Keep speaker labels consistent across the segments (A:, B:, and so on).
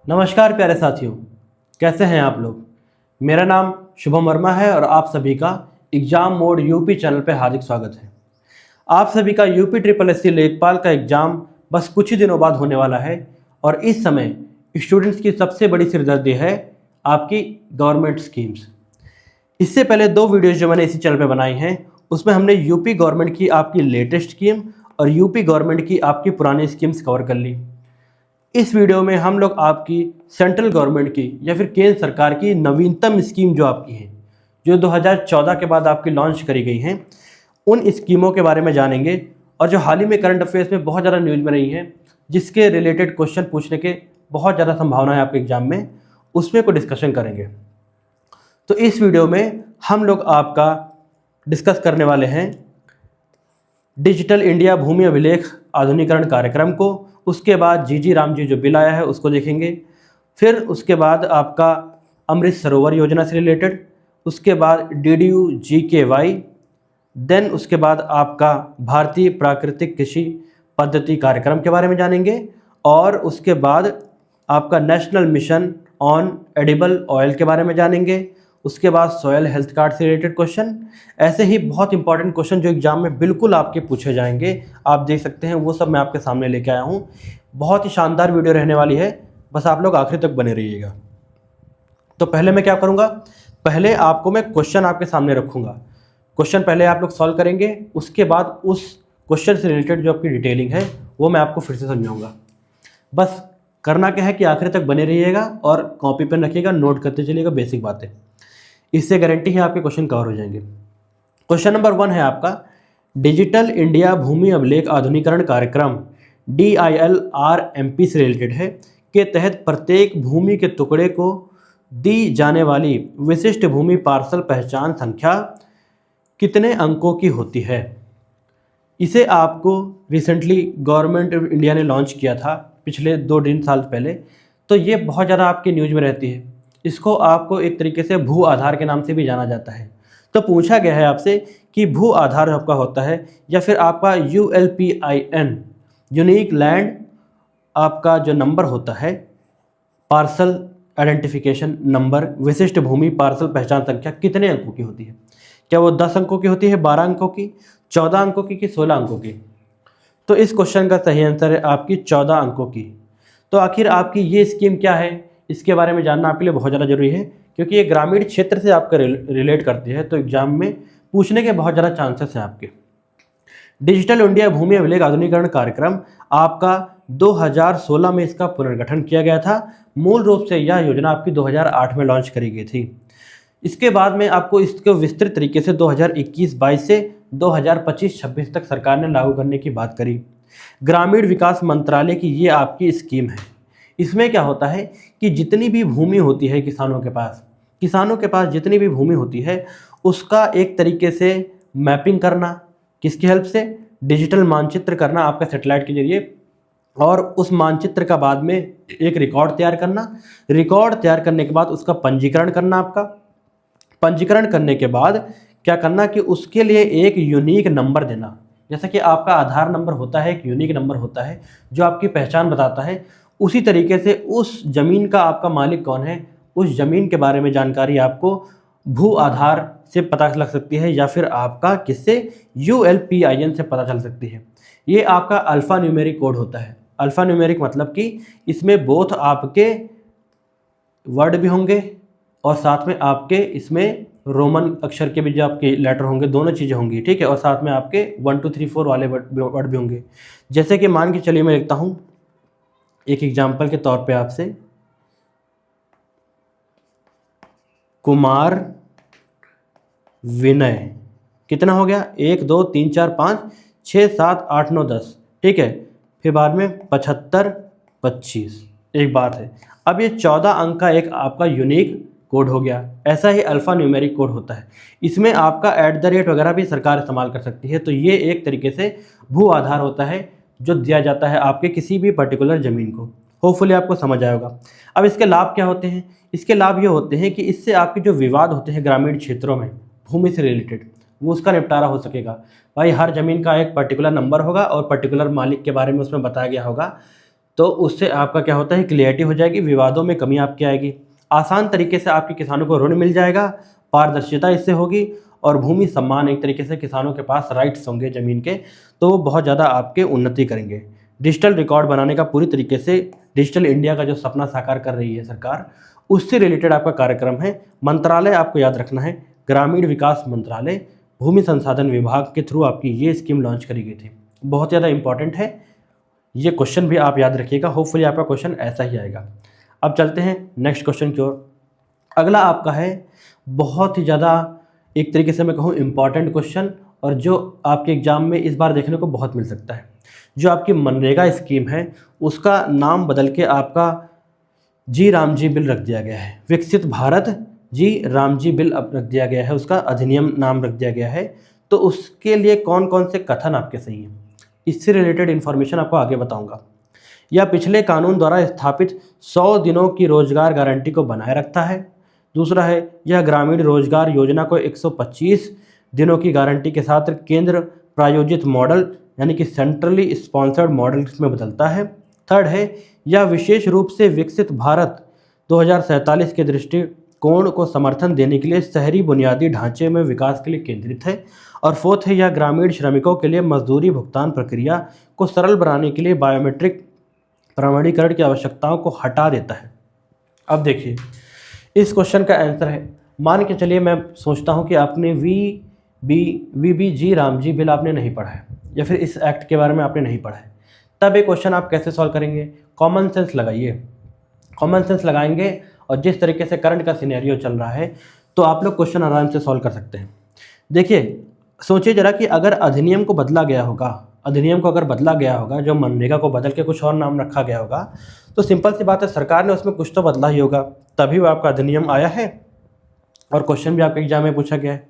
A: नमस्कार प्यारे साथियों, कैसे हैं आप लोग। मेरा नाम शुभम वर्मा है और आप सभी का एग्ज़ाम मोड यूपी चैनल पर हार्दिक स्वागत है। आप सभी का यूपी ट्रिपल एससी लेखपाल का एग्ज़ाम बस कुछ ही दिनों बाद होने वाला है और इस समय स्टूडेंट्स की सबसे बड़ी सिरदर्दी है आपकी गवर्नमेंट स्कीम्स। इससे पहले 2 वीडियोज़ जो मैंने इसी चैनल पर बनाई हैं उसमें हमने यूपी गवर्नमेंट की आपकी लेटेस्ट स्कीम और यूपी गवर्नमेंट की आपकी पुरानी स्कीम्स कवर कर ली। इस वीडियो में हम लोग आपकी सेंट्रल गवर्नमेंट की या फिर केंद्र सरकार की नवीनतम स्कीम जो आपकी है, जो 2014 के बाद आपकी लॉन्च करी गई हैं, उन स्कीमों के बारे में जानेंगे और जो हाल ही में करंट अफेयर्स में बहुत ज़्यादा न्यूज़ में रही हैं, जिसके रिलेटेड क्वेश्चन पूछने के बहुत ज़्यादा संभावना है आपके एग्जाम में, उसमें को डिस्कशन करेंगे। तो इस वीडियो में हम लोग आपका डिस्कस करने वाले हैं डिजिटल इंडिया भूमि अभिलेख आधुनिकरण कार्यक्रम को, उसके बाद जी राम जी जो बिल आया है उसको देखेंगे, फिर उसके बाद आपका अमृत सरोवर योजना से रिलेटेड, उसके बाद DDU GKY, देन उसके बाद आपका भारतीय प्राकृतिक कृषि पद्धति कार्यक्रम के बारे में जानेंगे और उसके बाद आपका national mission on edible oil के बारे में जानेंगे, उसके बाद सॉयल हेल्थ कार्ड से रिलेटेड क्वेश्चन, ऐसे ही बहुत इंपॉर्टेंट क्वेश्चन जो एग्जाम में बिल्कुल आपके पूछे जाएंगे, आप देख सकते हैं, वो सब मैं आपके सामने लेके आया हूँ। बहुत ही शानदार वीडियो रहने वाली है, बस आप लोग आखिर तक बने रहिएगा। तो पहले मैं क्या करूँगा, पहले आपको मैं क्वेश्चन आपके सामने रखूँगा, क्वेश्चन पहले आप लोग सॉल्व करेंगे, उसके बाद उस क्वेश्चन से रिलेटेड जो आपकी डिटेलिंग है वो मैं आपको फिर से समझाऊँगा। बस करना क्या है कि आखिर तक बने रहिएगा और कॉपी पेन रखिएगा, नोट करते चलिएगा बेसिक बातें, इससे गारंटी है आपके क्वेश्चन कवर हो जाएंगे। क्वेश्चन नंबर 1 है आपका डिजिटल इंडिया भूमि अभिलेख आधुनिकरण कार्यक्रम DILRMP से रिलेटेड है, के तहत प्रत्येक भूमि के टुकड़े को दी जाने वाली विशिष्ट भूमि पार्सल पहचान संख्या कितने अंकों की होती है। इसे आपको रिसेंटली गवर्नमेंट ऑफ इंडिया ने लॉन्च किया था पिछले 2-3 साल पहले, तो ये बहुत ज़्यादा आपकी न्यूज़ में रहती है। इसको आपको एक तरीके से भू आधार के नाम से भी जाना जाता है। तो पूछा गया है आपसे कि भू आधार आपका होता है या फिर आपका ULPIN यूनिक लैंड आपका जो नंबर होता है, पार्सल आइडेंटिफिकेशन नंबर, विशिष्ट भूमि पार्सल पहचान संख्या कितने अंकों की होती है। क्या वो 10 अंकों की होती है, 12 अंकों की, 14 अंकों की कि 16 अंकों की। तो इस क्वेश्चन का सही आंसर है आपकी 14 अंकों की। तो आखिर आपकी ये स्कीम क्या है, इसके बारे में जानना आपके लिए बहुत ज़्यादा जरूरी है, क्योंकि ये ग्रामीण क्षेत्र से आपका रिलेट करती है, तो एग्जाम में पूछने के बहुत ज़्यादा चांसेस हैं आपके। डिजिटल इंडिया भूमि अभिलेख आधुनिकरण कार्यक्रम आपका 2016 में इसका पुनर्गठन किया गया था। मूल रूप से यह योजना आपकी 2008 में लॉन्च करी गई थी। इसके बाद में आपको इसको विस्तृत तरीके से 2021-22 से 2025-26 तक सरकार ने लागू करने की बात करी। ग्रामीण विकास मंत्रालय की ये आपकी स्कीम है। इसमें क्या होता है कि जितनी भी भूमि होती है किसानों के पास जितनी भी भूमि होती है उसका एक तरीके से मैपिंग करना, किसकी हेल्प से, डिजिटल मानचित्र करना आपका सैटेलाइट के जरिए, और उस मानचित्र का बाद में एक रिकॉर्ड तैयार करना, रिकॉर्ड तैयार करने के बाद उसका पंजीकरण करना, आपका पंजीकरण करने के बाद क्या करना कि उसके लिए एक यूनिक नंबर देना। जैसा कि आपका आधार नंबर होता है, एक यूनिक नंबर होता है जो आपकी पहचान बताता है, उसी तरीके से उस ज़मीन का आपका मालिक कौन है, उस ज़मीन के बारे में जानकारी आपको भू आधार से पता लग सकती है या फिर आपका किससे, ULPIN से पता चल सकती है। ये आपका अल्फ़ा न्यूमेरिक कोड होता है। अल्फ़ा न्यूमेरिक मतलब कि इसमें बोथ आपके वर्ड भी होंगे और साथ में आपके इसमें रोमन अक्षर के भी जो आपके लेटर होंगे, दोनों चीज़ें होंगी, ठीक है, और साथ में आपके 1 2 3 4 वाले वर्ड भी होंगे। जैसे कि मान के चलिए मैं लिखता हूँ एक एग्जाम्पल के तौर पे आपसे, कुमार विनय, कितना हो गया, 1 2 3 4 5 6 7 8 9 10, ठीक है, फिर बाद में 75 25, एक बात है। अब ये 14 अंक का एक आपका यूनिक कोड हो गया। ऐसा ही अल्फ़ा न्यूमेरिक कोड होता है, इसमें आपका @ वगैरह भी सरकार इस्तेमाल कर सकती है। तो ये एक तरीके से भू आधार होता है जो दिया जाता है आपके किसी भी पर्टिकुलर ज़मीन को। होपफुली आपको समझ आएगा। अब इसके लाभ क्या होते हैं, इसके लाभ ये होते हैं कि इससे आपके जो विवाद होते हैं ग्रामीण क्षेत्रों में भूमि से रिलेटेड, वो उसका निपटारा हो सकेगा। भाई हर ज़मीन का एक पर्टिकुलर नंबर होगा और पर्टिकुलर मालिक के बारे में उसमें बताया गया होगा, तो उससे आपका क्या होता है, क्लियरिटी हो जाएगी, विवादों में कमी आपकी आएगी, आसान तरीके से आपके किसानों को ऋण मिल जाएगा, पारदर्शिता इससे होगी और भूमि सम्मान, एक तरीके से किसानों के पास राइट्स होंगे ज़मीन के, तो वो बहुत ज़्यादा आपके उन्नति करेंगे। डिजिटल रिकॉर्ड बनाने का पूरी तरीके से डिजिटल इंडिया का जो सपना साकार कर रही है सरकार, उससे रिलेटेड आपका कार्यक्रम है। मंत्रालय आपको याद रखना है, ग्रामीण विकास मंत्रालय, भूमि संसाधन विभाग के थ्रू आपकी ये स्कीम लॉन्च करी गई थी। बहुत ज़्यादा इंपॉर्टेंट है, ये क्वेश्चन भी आप याद रखिएगा, होपफुली आपका क्वेश्चन ऐसा ही आएगा। अब चलते हैं नेक्स्ट क्वेश्चन की ओर। अगला आपका है बहुत ही ज़्यादा एक तरीके से मैं कहूँ इम्पॉर्टेंट क्वेश्चन, और जो आपके एग्जाम में इस बार देखने को बहुत मिल सकता है। जो आपकी मनरेगा स्कीम है उसका नाम बदल के आपका जी राम जी बिल रख दिया गया है। विकसित भारत जी राम जी बिल अब रख दिया गया है, उसका अधिनियम नाम रख दिया गया है। तो उसके लिए कौन कौन से कथन आपके सही हैं, इससे रिलेटेड इन्फॉर्मेशन आपको आगे बताऊंगा। यह पिछले कानून द्वारा स्थापित 100 दिनों की रोजगार गारंटी को बनाए रखता है। दूसरा है, यह ग्रामीण रोजगार योजना को 125 दिनों की गारंटी के साथ केंद्र प्रायोजित मॉडल यानी कि सेंट्रली स्पॉन्सर्ड मॉडल में बदलता है। थर्ड है, यह विशेष रूप से विकसित भारत 2047 के दृष्टिकोण को समर्थन देने के लिए शहरी बुनियादी ढांचे में विकास के लिए केंद्रित है। और फोर्थ है, यह ग्रामीण श्रमिकों के लिए मजदूरी भुगतान प्रक्रिया को सरल बनाने के लिए बायोमेट्रिक प्रमाणीकरण की आवश्यकताओं को हटा देता है। अब देखिए इस क्वेश्चन का आंसर है, मान के चलिए मैं सोचता हूँ कि आपने we ji Ram ji bill आपने नहीं पढ़ा है, या फिर इस एक्ट के बारे में आपने नहीं पढ़ा है, तब ये क्वेश्चन आप कैसे सॉल्व करेंगे? कॉमन सेंस लगाइए, कॉमन सेंस लगाएंगे और जिस तरीके से करंट का सिनेरियो चल रहा है तो आप लोग क्वेश्चन आराम से सॉल्व कर सकते हैं। देखिए सोचिए जरा कि अगर अधिनियम को बदला गया होगा, अधिनियम को अगर बदला गया होगा, जो मनरेगा को बदल के कुछ और नाम रखा गया होगा, तो सिंपल सी बात है सरकार ने उसमें कुछ तो बदला ही होगा, तभी वो आपका अधिनियम आया है और क्वेश्चन भी आपके एग्जाम में पूछा गया है।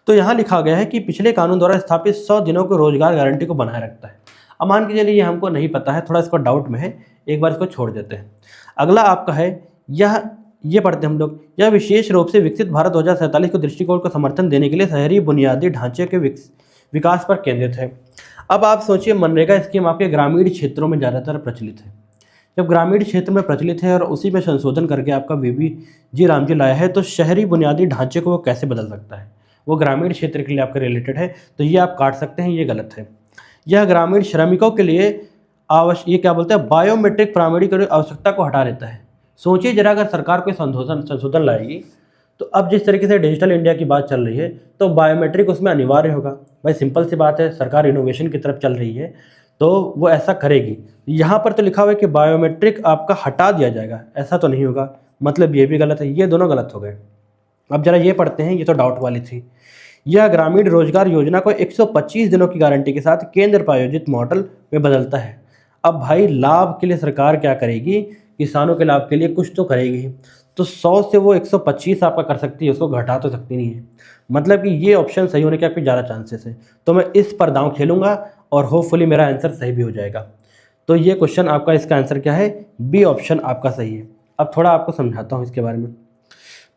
A: तो यहाँ लिखा गया है कि पिछले कानून द्वारा स्थापित 100 दिनों को रोजगार गारंटी को बनाए रखता है। अब मान के चलिए ये हमको नहीं पता है, थोड़ा इसको डाउट में है, एक बार इसको छोड़ देते हैं। अगला आपका है, ये पढ़ते हैं हम लोग, यह विशेष रूप से विकसित भारत 2047 को दृष्टिकोण को समर्थन देने के लिए शहरी बुनियादी ढांचे के विकास पर केंद्रित है। अब आप सोचिए मनरेगा स्कीम आपके ग्रामीण क्षेत्रों में ज़्यादातर प्रचलित है। जब ग्रामीण क्षेत्र में प्रचलित है और उसी में संशोधन करके आपका वीबी जी राम जी लाया है, तो शहरी बुनियादी ढांचे को वो कैसे बदल सकता है? वो ग्रामीण क्षेत्र के लिए आपका रिलेटेड है, तो ये आप काट सकते हैं, ये गलत है। यह ग्रामीण श्रमिकों के लिए ये क्या बोलते हैं, बायोमेट्रिक प्रमाणीकरण आवश्यकता को हटा देता है। सोचिए जरा अगर सरकार कोई संशोधन लाएगी, तो अब जिस तरीके से डिजिटल इंडिया की बात चल रही है तो बायोमेट्रिक उसमें अनिवार्य होगा। भाई सिंपल सी बात है, सरकार इनोवेशन की तरफ चल रही है तो वो ऐसा करेगी। यहाँ पर तो लिखा हुआ है कि बायोमेट्रिक आपका हटा दिया जाएगा, ऐसा तो नहीं होगा, मतलब ये भी गलत है, ये दोनों गलत हो गए। अब जरा ये पढ़ते हैं, ये तो डाउट वाली थी। यह ग्रामीण रोजगार योजना को 125 दिनों की गारंटी के साथ केंद्र प्रायोजित मॉडल में बदलता है। अब भाई लाभ के लिए सरकार क्या करेगी, किसानों के लाभ के लिए कुछ तो करेगी, तो 100 से वो 125 आपका कर सकती है, उसको घटा तो सकती नहीं है। मतलब कि ये ऑप्शन सही होने के आपके ज़्यादा चांसेस है, तो मैं इस पर दांव खेलूंगा और होपफुली मेरा आंसर सही भी हो जाएगा। तो ये क्वेश्चन आपका, इसका आंसर क्या है, बी ऑप्शन आपका सही है। अब थोड़ा आपको समझाता हूँ इसके बारे में।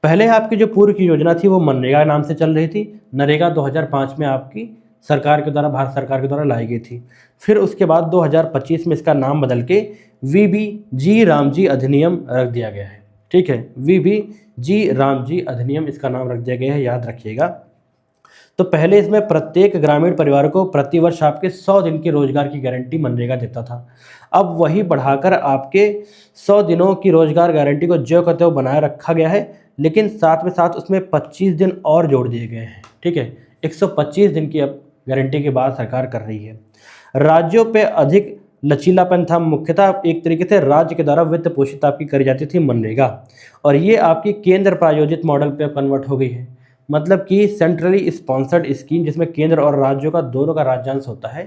A: पहले आपकी जो पूर्व की योजना थी वो मनरेगा नाम से चल रही थी, नरेगा 2005 में आपकी सरकार के द्वारा, भारत सरकार के द्वारा लाई गई थी। फिर उसके बाद 2025 में इसका नाम बदल के वीबी जी राम जी अधिनियम रख दिया गया है। ठीक है, वीबी जी राम जी अधिनियम इसका नाम रख दिया गया है, याद रखिएगा। तो पहले इसमें प्रत्येक ग्रामीण परिवार को प्रतिवर्ष आपके 100 दिन की रोजगार की गारंटी मनरेगा देता था। अब वही बढ़ाकर आपके 100 दिनों की रोजगार गारंटी को ज्यों का त्यों बनाए रखा गया है, लेकिन साथ में साथ उसमें 25 दिन और जोड़ दिए गए हैं। ठीक है, 125 दिन की अब गारंटी के बाद सरकार कर रही है। राज्यों पे अधिक लचीलापन था, मुख्यतः एक तरीके से राज्य के द्वारा वित्त पोषित आपकी करी जाती थी मनरेगा, और ये आपकी केंद्र प्रायोजित मॉडल पे कन्वर्ट हो गई है। मतलब कि सेंट्रली स्पॉन्सर्ड स्कीम जिसमें केंद्र और राज्यों का दोनों का राज्यांश होता है,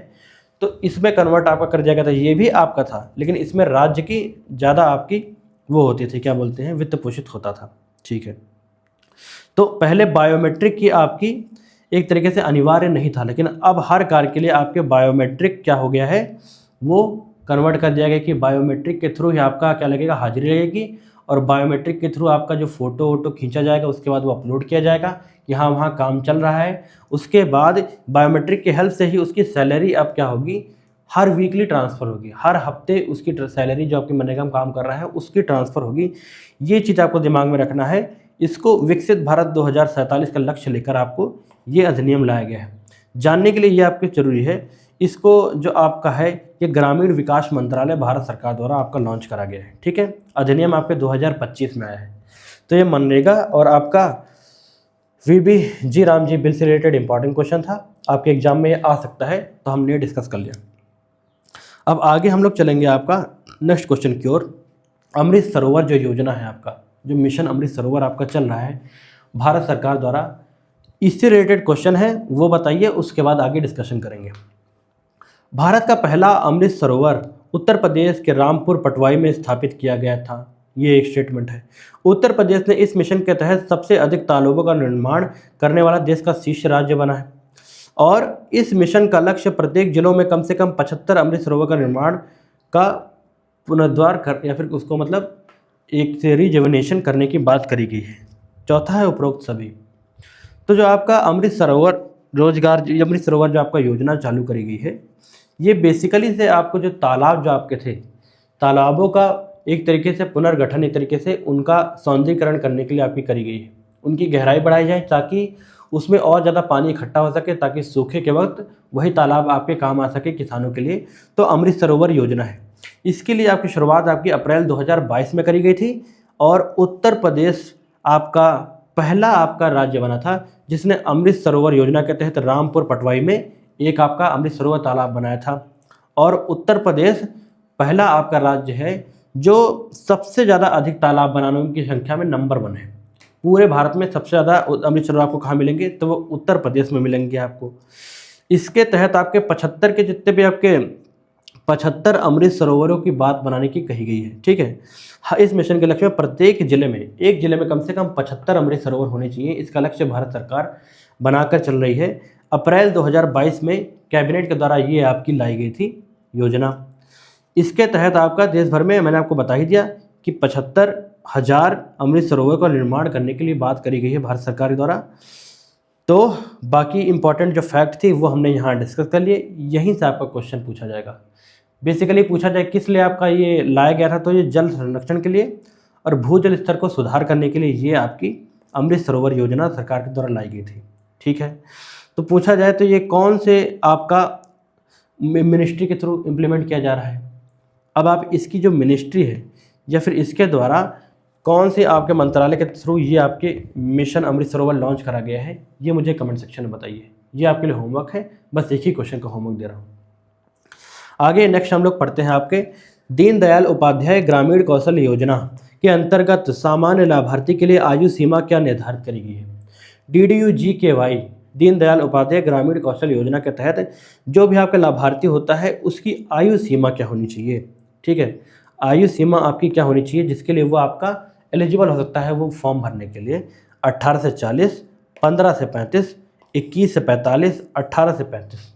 A: तो इसमें कन्वर्ट आपका कर दिया गया था। ये भी आपका था, लेकिन इसमें राज्य की ज़्यादा आपकी वो होती थी, क्या बोलते हैं, वित्त पोषित होता था। ठीक है, तो पहले बायोमेट्रिक की आपकी एक तरीके से अनिवार्य नहीं था, लेकिन अब हर कार्य के लिए आपके बायोमेट्रिक क्या हो गया है, वो कन्वर्ट कर दिया गया कि बायोमेट्रिक के थ्रू ही आपका क्या लगेगा, हाजिरी लगेगी, और बायोमेट्रिक के थ्रू आपका जो फ़ोटो वोटो खींचा जाएगा, उसके बाद वो अपलोड किया जाएगा कि हाँ वहाँ काम चल रहा है। उसके बाद बायोमेट्रिक के हेल्प से ही उसकी सैलरी अब क्या होगी, हर वीकली ट्रांसफ़र होगी, हर हफ्ते उसकी सैलरी जो आपके मनरेगा में काम कर रहा है उसकी ट्रांसफ़र होगी। ये चीज़ आपको दिमाग में रखना है। इसको विकसित भारत 2047 का लक्ष्य लेकर आपको ये अधिनियम लाया गया है। जानने के लिए ये आपके ज़रूरी है। इसको जो आपका है ये ग्रामीण विकास मंत्रालय भारत सरकार द्वारा आपका लॉन्च करा गया है। ठीक है, अधिनियम आपके 2025 में आया है। तो ये मनरेगा और आपका वीबी जी राम जी बिल से रिलेटेड इंपॉर्टेंट क्वेश्चन था, आपके एग्जाम में ये आ सकता है, तो हमने डिस्कस कर लिया। अब आगे हम लोग चलेंगे आपका नेक्स्ट क्वेश्चन की ओर। अमृत सरोवर जो योजना है आपका, जो मिशन अमृत सरोवर आपका चल रहा है भारत सरकार द्वारा, इससे रिलेटेड क्वेश्चन है वो बताइए, उसके बाद आगे डिस्कशन करेंगे। भारत का पहला अमृत सरोवर उत्तर प्रदेश के रामपुर पटवाई में स्थापित किया गया था। ये एक स्टेटमेंट है। उत्तर प्रदेश ने इस मिशन के तहत सबसे अधिक तालाबों का निर्माण करने वाला देश का शीर्ष राज्य बना है और इस मिशन का लक्ष्य प्रत्येक जिलों में कम से कम 75 अमृत सरोवर का निर्माण का पुनरुद्धार कर या फिर उसको मतलब एक से रिजुविनेशन करने की बात करी गई है। चौथा है उपरोक्त सभी। तो जो आपका अमृत सरोवर अमृत सरोवर जो आपका योजना चालू करी गई है, ये बेसिकली से आपको जो तालाब जो आपके थे, तालाबों का एक तरीके से पुनर्गठन, एक तरीके से उनका सौंदर्यीकरण करने के लिए आपकी करी गई है। उनकी गहराई बढ़ाई जाए ताकि उसमें और ज़्यादा पानी इकट्ठा हो सके, ताकि सूखे के वक्त वही तालाब आपके काम आ सके किसानों के लिए। तो अमृत सरोवर योजना है, इसके लिए आपकी शुरुआत आपकी अप्रैल 2022 में करी गई थी और उत्तर प्रदेश आपका पहला आपका राज्य बना था जिसने अमृत सरोवर योजना के तहत रामपुर पटवाई में एक आपका अमृत सरोवर तालाब बनाया था। और उत्तर प्रदेश पहला आपका राज्य है जो सबसे ज़्यादा अधिक तालाब बनाने की संख्या में नंबर 1 है। पूरे भारत में सबसे ज़्यादा अमृत सरोवर आपको कहाँ मिलेंगे, तो वो उत्तर प्रदेश में मिलेंगे आपको। इसके तहत आपके 75 के जितने भी आपके 75 अमृत सरोवरों की बात बनाने की कही गई है। ठीक है, इस मिशन के लक्ष्य में प्रत्येक जिले में, एक जिले में कम से कम 75 अमृत सरोवर होने चाहिए। इसका लक्ष्य भारत सरकार बनाकर चल रही है। अप्रैल 2022 में कैबिनेट के द्वारा ये आपकी लाई गई थी योजना। इसके तहत आपका देश भर में, मैंने आपको बता ही दिया कि 75,000 अमृत सरोवर का निर्माण करने के लिए बात करी गई है भारत सरकार द्वारा। तो बाकी इंपॉर्टेंट जो फैक्ट थी वो हमने यहाँ डिस्कस कर लिए। यहीं से आपका क्वेश्चन पूछा जाएगा। बेसिकली पूछा जाए किस लिए आपका ये लाया गया था, तो ये जल संरक्षण के लिए और भूजल स्तर को सुधार करने के लिए ये आपकी अमृत सरोवर योजना सरकार के द्वारा लाई गई थी। ठीक है, तो पूछा जाए तो ये कौन से आपका मिनिस्ट्री के थ्रू इम्प्लीमेंट किया जा रहा है। अब आप इसकी जो मिनिस्ट्री है या फिर इसके द्वारा कौन से आपके मंत्रालय के थ्रू ये आपके मिशन अमृत सरोवर लॉन्च करा गया है, ये मुझे कमेंट सेक्शन में बताइए। ये आपके लिए होमवर्क है, बस एक ही क्वेश्चन का होमवर्क दे रहा हूँ। आगे नेक्स्ट हम लोग पढ़ते हैं आपके दीनदयाल उपाध्याय ग्रामीण कौशल योजना के अंतर्गत सामान्य लाभार्थी के लिए आयु सीमा क्या निर्धारित करी गई है। DDU-GKY दीनदयाल उपाध्याय ग्रामीण कौशल योजना के तहत जो भी आपका लाभार्थी होता है उसकी आयु सीमा क्या होनी चाहिए। ठीक है, आयु सीमा आपकी क्या होनी चाहिए जिसके लिए वो आपका एलिजिबल हो सकता है वो फॉर्म भरने के लिए। 18 से 40, 15 से 35, 21 से 45, 18 से 35।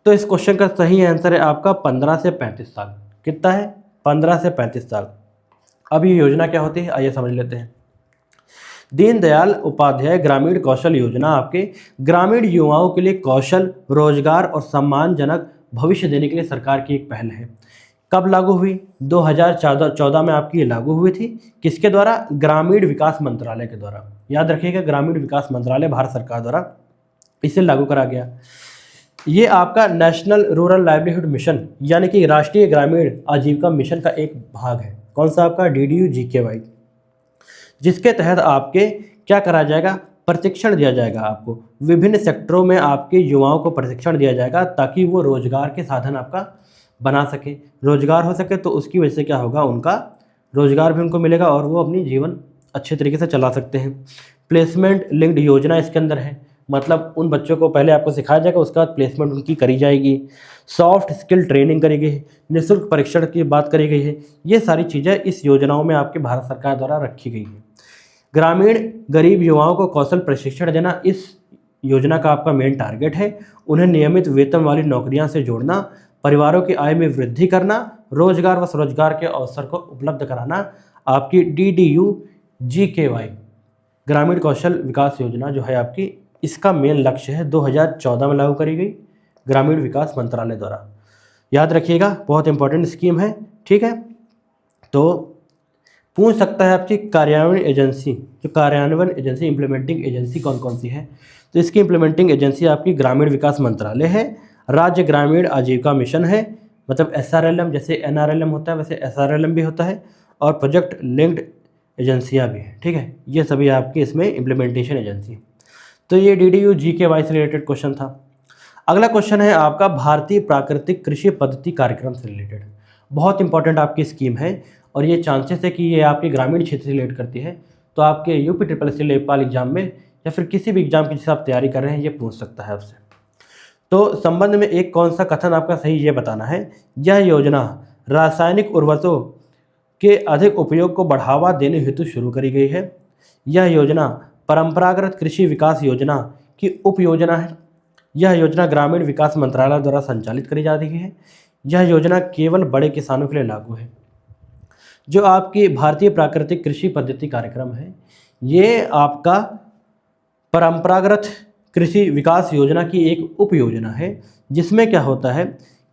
A: तो इस क्वेश्चन का सही आंसर है आपका 15 से 35 साल। कितना है, 15 से 35 साल। अब ये योजना क्या होती है आइए समझ लेते हैं। दीनदयाल उपाध्याय ग्रामीण कौशल योजना आपके ग्रामीण युवाओं के लिए कौशल, रोजगार और सम्मानजनक भविष्य देने के लिए सरकार की एक पहल है। कब लागू हुई, 2014 में आपकी ये लागू हुई थी। किसके द्वारा, ग्रामीण विकास मंत्रालय के द्वारा। याद रखिएगा, ग्रामीण विकास मंत्रालय भारत सरकार द्वारा इसे लागू करा गया। ये आपका नेशनल रूरल लाइवलीहुड मिशन यानी कि राष्ट्रीय ग्रामीण आजीविका मिशन का एक भाग है। कौन सा आपका, DDU-GKY, जिसके तहत आपके क्या करा जाएगा, प्रशिक्षण दिया जाएगा। आपको विभिन्न सेक्टरों में आपके युवाओं को प्रशिक्षण दिया जाएगा ताकि वो रोजगार के साधन आपका बना सके, रोजगार हो सके। तो उसकी वजह से क्या होगा, उनका रोजगार भी उनको मिलेगा और वो अपनी जीवन अच्छे तरीके से चला सकते हैं। प्लेसमेंट लिंक्ड योजना इसके अंदर है, मतलब उन बच्चों को पहले आपको सिखाया जाएगा, उसके बाद प्लेसमेंट उनकी करी जाएगी। सॉफ्ट स्किल ट्रेनिंग करी गई है, निःशुल्क परीक्षण की बात करी गई है। ये सारी चीज़ें इस योजनाओं में आपके भारत सरकार द्वारा रखी गई हैं। ग्रामीण गरीब युवाओं को कौशल प्रशिक्षण देना इस योजना का आपका मेन टारगेट है। उन्हें नियमित वेतन वाली नौकरियां से जोड़ना, परिवारों की आय में वृद्धि करना, रोजगार व स्वरोजगार के अवसर को उपलब्ध कराना आपकी DDU-GKY ग्रामीण कौशल विकास योजना जो है आपकी, इसका मेन लक्ष्य है। 2014 में लागू करी गई ग्रामीण विकास मंत्रालय द्वारा। याद रखिएगा, बहुत इंपॉर्टेंट स्कीम है। ठीक है, तो पूछ सकता है आपकी कार्यान्वयन एजेंसी, जो कार्यान्वयन एजेंसी इम्प्लीमेंटिंग एजेंसी कौन कौन सी है, तो इसकी इम्प्लीमेंटिंग एजेंसी आपकी ग्रामीण विकास मंत्रालय है, राज्य ग्रामीण आजीविका मिशन है, मतलब SRLM, जैसे NRLM होता है वैसे SRLM भी होता है, और प्रोजेक्ट लिंक्ड एजेंसियाँ भी हैं। ठीक है, ये सभी आपकी इसमें इम्प्लीमेंटेशन एजेंसी। तो ये DDU GKY से रिलेटेड क्वेश्चन था। अगला क्वेश्चन है आपका भारतीय प्राकृतिक कृषि पद्धति कार्यक्रम से रिलेटेड। बहुत इंपॉर्टेंट आपकी स्कीम है और ये चांसेस है कि ये आपके ग्रामीण क्षेत्र से रिलेट करती है, तो आपके UPSSC लेखपाल एग्जाम में या फिर किसी भी एग्जाम की जिसे आप तैयारी कर रहे हैं ये पूछ सकता है आपसे। तो संबंध में एक कौन सा कथन आपका सही ये बताना है। यह योजना रासायनिक उर्वरकों के अधिक उपयोग को बढ़ावा देने हेतु शुरू करी गई है। यह योजना परंपरागत कृषि विकास योजना की उपयोजना है। यह योजना ग्रामीण विकास मंत्रालय द्वारा संचालित करी जा रही है। यह योजना केवल बड़े किसानों के लिए लागू है। जो आपकी भारतीय प्राकृतिक कृषि पद्धति कार्यक्रम है, ये आपका परंपरागत कृषि विकास योजना की एक उप योजना है, जिसमें क्या होता है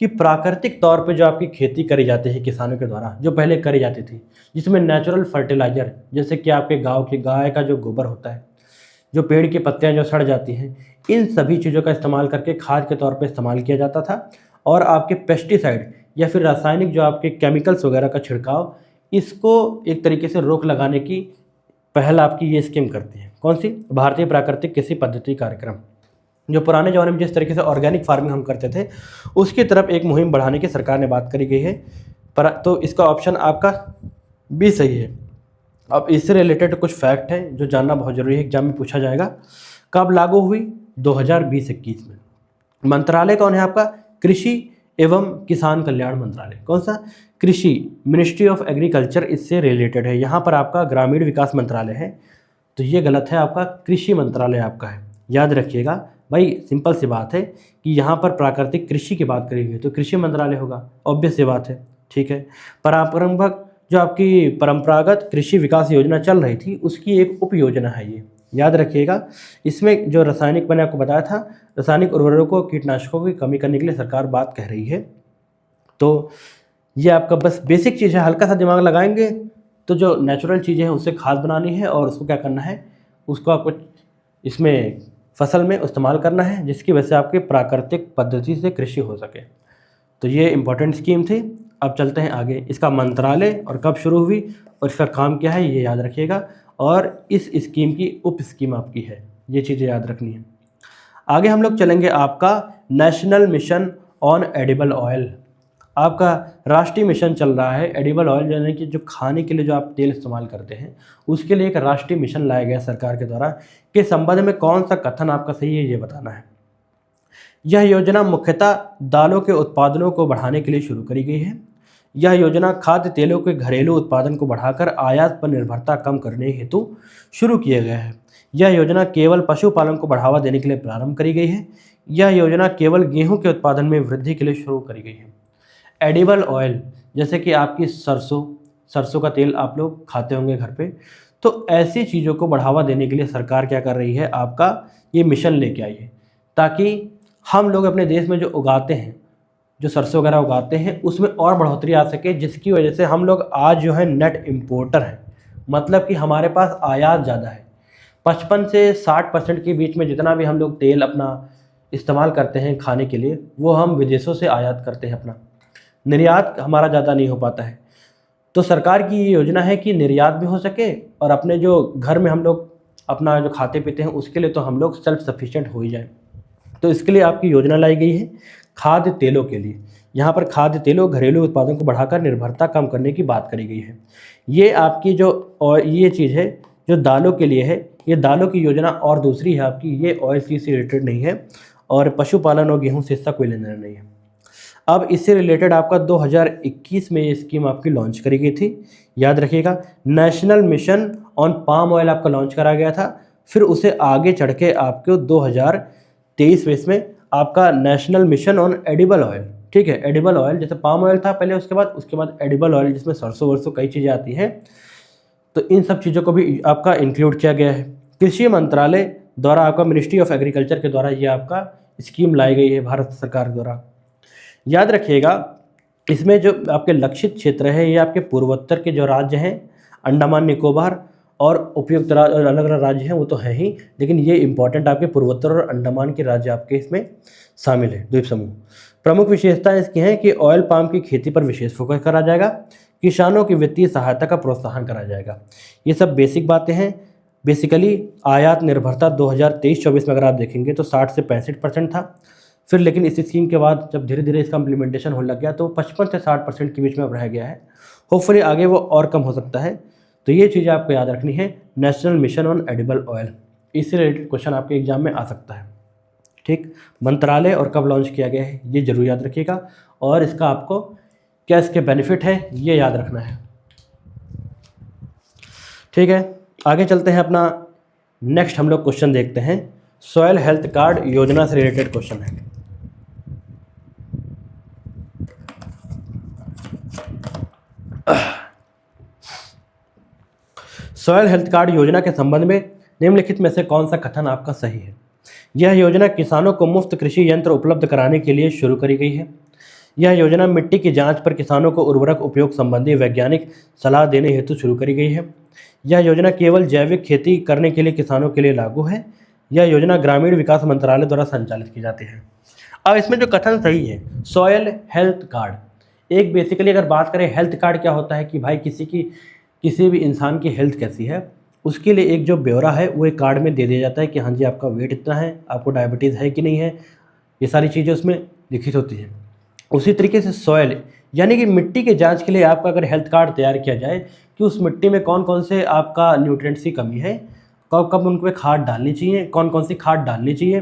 A: कि प्राकृतिक तौर पे जो आपकी खेती करी जाती है किसानों के द्वारा, जो पहले करी जाती थी, जिसमें नेचुरल फर्टिलाइज़र जैसे कि आपके गांव के गाय का जो गोबर होता है, जो पेड़ की पत्तियां जो सड़ जाती हैं, इन सभी चीज़ों का इस्तेमाल करके खाद के तौर पे इस्तेमाल किया जाता था। और आपके पेस्टिसाइड या फिर रासायनिक जो आपके केमिकल्स वगैरह का छिड़काव, इसको एक तरीके से रोक लगाने की पहल आपकी ये स्कीम करती है। कौन सी? भारतीय प्राकृतिक कृषि पद्धति कार्यक्रम। जो पुराने ज़माने में जिस तरीके से ऑर्गेनिक फार्मिंग हम करते थे, उसकी तरफ एक मुहिम बढ़ाने की सरकार ने बात करी गई है। तो इसका ऑप्शन आपका बी सही है। अब इससे रिलेटेड कुछ फैक्ट हैं जो जानना बहुत ज़रूरी है, एग्जाम में पूछा जाएगा। कब लागू हुई? 2020-21 में। मंत्रालय कौन है आपका? कृषि एवं किसान कल्याण मंत्रालय। कौन सा? कृषि, मिनिस्ट्री ऑफ एग्रीकल्चर इससे रिलेटेड है। यहाँ पर आपका ग्रामीण विकास मंत्रालय है, तो ये गलत है, आपका कृषि मंत्रालय आपका है। याद रखिएगा भाई, सिंपल सी बात है कि यहाँ पर प्राकृतिक कृषि की बात करी हुई है तो कृषि मंत्रालय होगा, ऑब्वियस सी बात है। ठीक है, पारंपरिक जो आपकी परंपरागत कृषि विकास योजना चल रही थी, उसकी एक उप योजना है ये, याद रखिएगा। इसमें जो रासायनिक मैंने आपको बताया था, रासायनिक उर्वरकों कीटनाशकों की कमी करने के लिए सरकार बात कह रही है। तो ये आपका बस बेसिक चीज़ है, हल्का सा दिमाग लगाएंगे तो जो नेचुरल चीज़ें हैं उससे खाद बनानी है और उसको क्या करना है, उसको आपको इसमें फसल में इस्तेमाल करना है, जिसकी वजह से आपकी प्राकृतिक पद्धति से कृषि हो सके। तो ये इंपॉर्टेंट स्कीम थी। अब चलते हैं आगे, इसका मंत्रालय और कब शुरू हुई और इसका काम क्या है ये याद रखिएगा, और इस स्कीम की उप स्कीम आपकी है, ये चीज़ें याद रखनी है। आगे हम लोग चलेंगे आपका national mission on edible oil. आपका राष्ट्रीय मिशन चल रहा है एडिबल ऑयल, यानी कि जो खाने के लिए जो आप तेल इस्तेमाल करते हैं, उसके लिए एक राष्ट्रीय मिशन लाया गया सरकार के द्वारा। के संबंध में कौन सा कथन आपका सही है ये बताना है। यह योजना मुख्यतः दालों के उत्पादनों को बढ़ाने के लिए शुरू करी गई है। यह योजना खाद्य तेलों के घरेलू उत्पादन को बढ़ाकर आयात पर निर्भरता कम करने हेतु शुरू किया गया है। यह योजना केवल पशुपालन को बढ़ावा देने के लिए प्रारंभ करी गई है। यह योजना केवल गेहूं के उत्पादन में वृद्धि के लिए शुरू करी गई है। एडिबल ऑयल, जैसे कि आपकी सरसों का तेल आप लोग खाते होंगे घर पे, तो ऐसी चीज़ों को बढ़ावा देने के लिए सरकार क्या कर रही है, आपका ये मिशन लेके आई है, ताकि हम लोग अपने देश में जो उगाते हैं, जो सरसों वगैरह उगाते हैं, उसमें और बढ़ोतरी आ सके, जिसकी वजह से हम लोग आज जो है नेट इम्पोर्टर हैं। मतलब कि हमारे पास आयात ज़्यादा है। 55 से 60% के बीच में जितना भी हम लोग तेल अपना इस्तेमाल करते हैं खाने के लिए, वो हम विदेशों से आयात करते हैं। अपना निर्यात हमारा ज़्यादा नहीं हो पाता है। तो सरकार की ये योजना है कि निर्यात भी हो सके और अपने जो घर में हम लोग अपना जो खाते पीते हैं उसके लिए तो हम लोग सेल्फ सफिशिएंट हो ही जाए। तो इसके लिए आपकी योजना लाई गई है खाद्य तेलों के लिए। यहाँ पर खाद्य तेलों घरेलू उत्पादन को बढ़ाकर निर्भरता कम करने की बात करी गई है। ये आपकी जो और ये चीज़ है जो दालों के लिए है, ये दालों की योजना, और दूसरी है आपकी ये ऑयल सीड से रिलेटेड नहीं है और पशुपालन और गेहूँ से इसका कोई लेना नहीं है। अब इससे रिलेटेड आपका 2021 में ये स्कीम आपकी लॉन्च करी गई थी, याद रखिएगा। National mission on palm oil आपका लॉन्च करा गया था, फिर उसे आगे चढ़ के आपको 2023 में आपका national mission on edible oil, ठीक है। एडिबल ऑयल जैसे पाम ऑयल था पहले, उसके बाद एडिबल ऑयल जिसमें सरसों वरसों कई चीज़ें आती हैं, तो इन सब चीज़ों को भी आपका इंक्लूड किया गया है। कृषि मंत्रालय द्वारा आपका मिनिस्ट्री ऑफ एग्रीकल्चर के द्वारा ये आपका स्कीम लाई गई है भारत सरकार द्वारा। याद रखिएगा, इसमें जो आपके लक्षित क्षेत्र है ये आपके पूर्वोत्तर के जो राज्य हैं, अंडमान निकोबार और उपयुक्त राज्य और अलग अलग राज्य हैं वो तो हैं ही, लेकिन ये इंपॉर्टेंट आपके पूर्वोत्तर और अंडमान के राज्य आपके इसमें शामिल है द्वीप समूह। प्रमुख विशेषताएं इसकी हैं कि ऑयल पाम की खेती पर विशेष फोकस करा जाएगा, किसानों की वित्तीय सहायता का प्रोत्साहन करा जाएगा। ये सब बेसिक बातें हैं। बेसिकली आयात निर्भरता 2023-24 में अगर आप देखेंगे तो 60 से 65% था, फिर लेकिन इस स्कीम के बाद जब धीरे धीरे इसका इम्प्लीमेंटेशन होने लग गया तो 55 से 60% के बीच में अब रह गया है। होपफुली आगे वो और कम हो सकता है। तो ये चीज़ आपको याद रखनी है। National mission on edible oil, इससे रिलेटेड क्वेश्चन आपके एग्जाम में आ सकता है। ठीक, मंत्रालय और कब लॉन्च किया गया है ये जरूर याद रखिएगा, और इसका आपको क्या इसके बेनिफिट है ये याद रखना है। ठीक है, आगे चलते हैं। अपना नेक्स्ट हम लोग क्वेश्चन देखते हैं। सॉयल हेल्थ कार्ड योजना से रिलेटेड क्वेश्चन है। सॉयल हेल्थ कार्ड योजना के संबंध में निम्नलिखित में से कौन सा कथन आपका सही है? यह योजना किसानों को मुफ्त कृषि यंत्र उपलब्ध कराने के लिए शुरू करी गई है। यह योजना मिट्टी की जांच पर किसानों को उर्वरक उपयोग संबंधी वैज्ञानिक सलाह देने हेतु शुरू करी गई है। यह योजना केवल जैविक खेती करने के लिए किसानों के लिए लागू है। यह योजना ग्रामीण विकास मंत्रालय द्वारा संचालित की जाती है। अब इसमें जो कथन सही है, सॉयल हेल्थ कार्ड, एक बेसिकली अगर बात करें हेल्थ कार्ड क्या होता है कि भाई किसी भी इंसान की हेल्थ कैसी है उसके लिए एक जो ब्यौरा है वो एक कार्ड में दे दिया जाता है कि हाँ जी आपका वेट इतना है, आपको डायबिटीज़ है कि नहीं है, ये सारी चीज़ें उसमें लिखित होती हैं। उसी तरीके से सॉयल यानी कि मिट्टी के जांच के लिए आपका अगर हेल्थ कार्ड तैयार किया जाए कि उस मिट्टी में कौन कौन से आपका न्यूट्रिएंट्स की कमी है, कब कब उन पर खाद डालनी चाहिए, कौन कौन सी खाद डालनी चाहिए,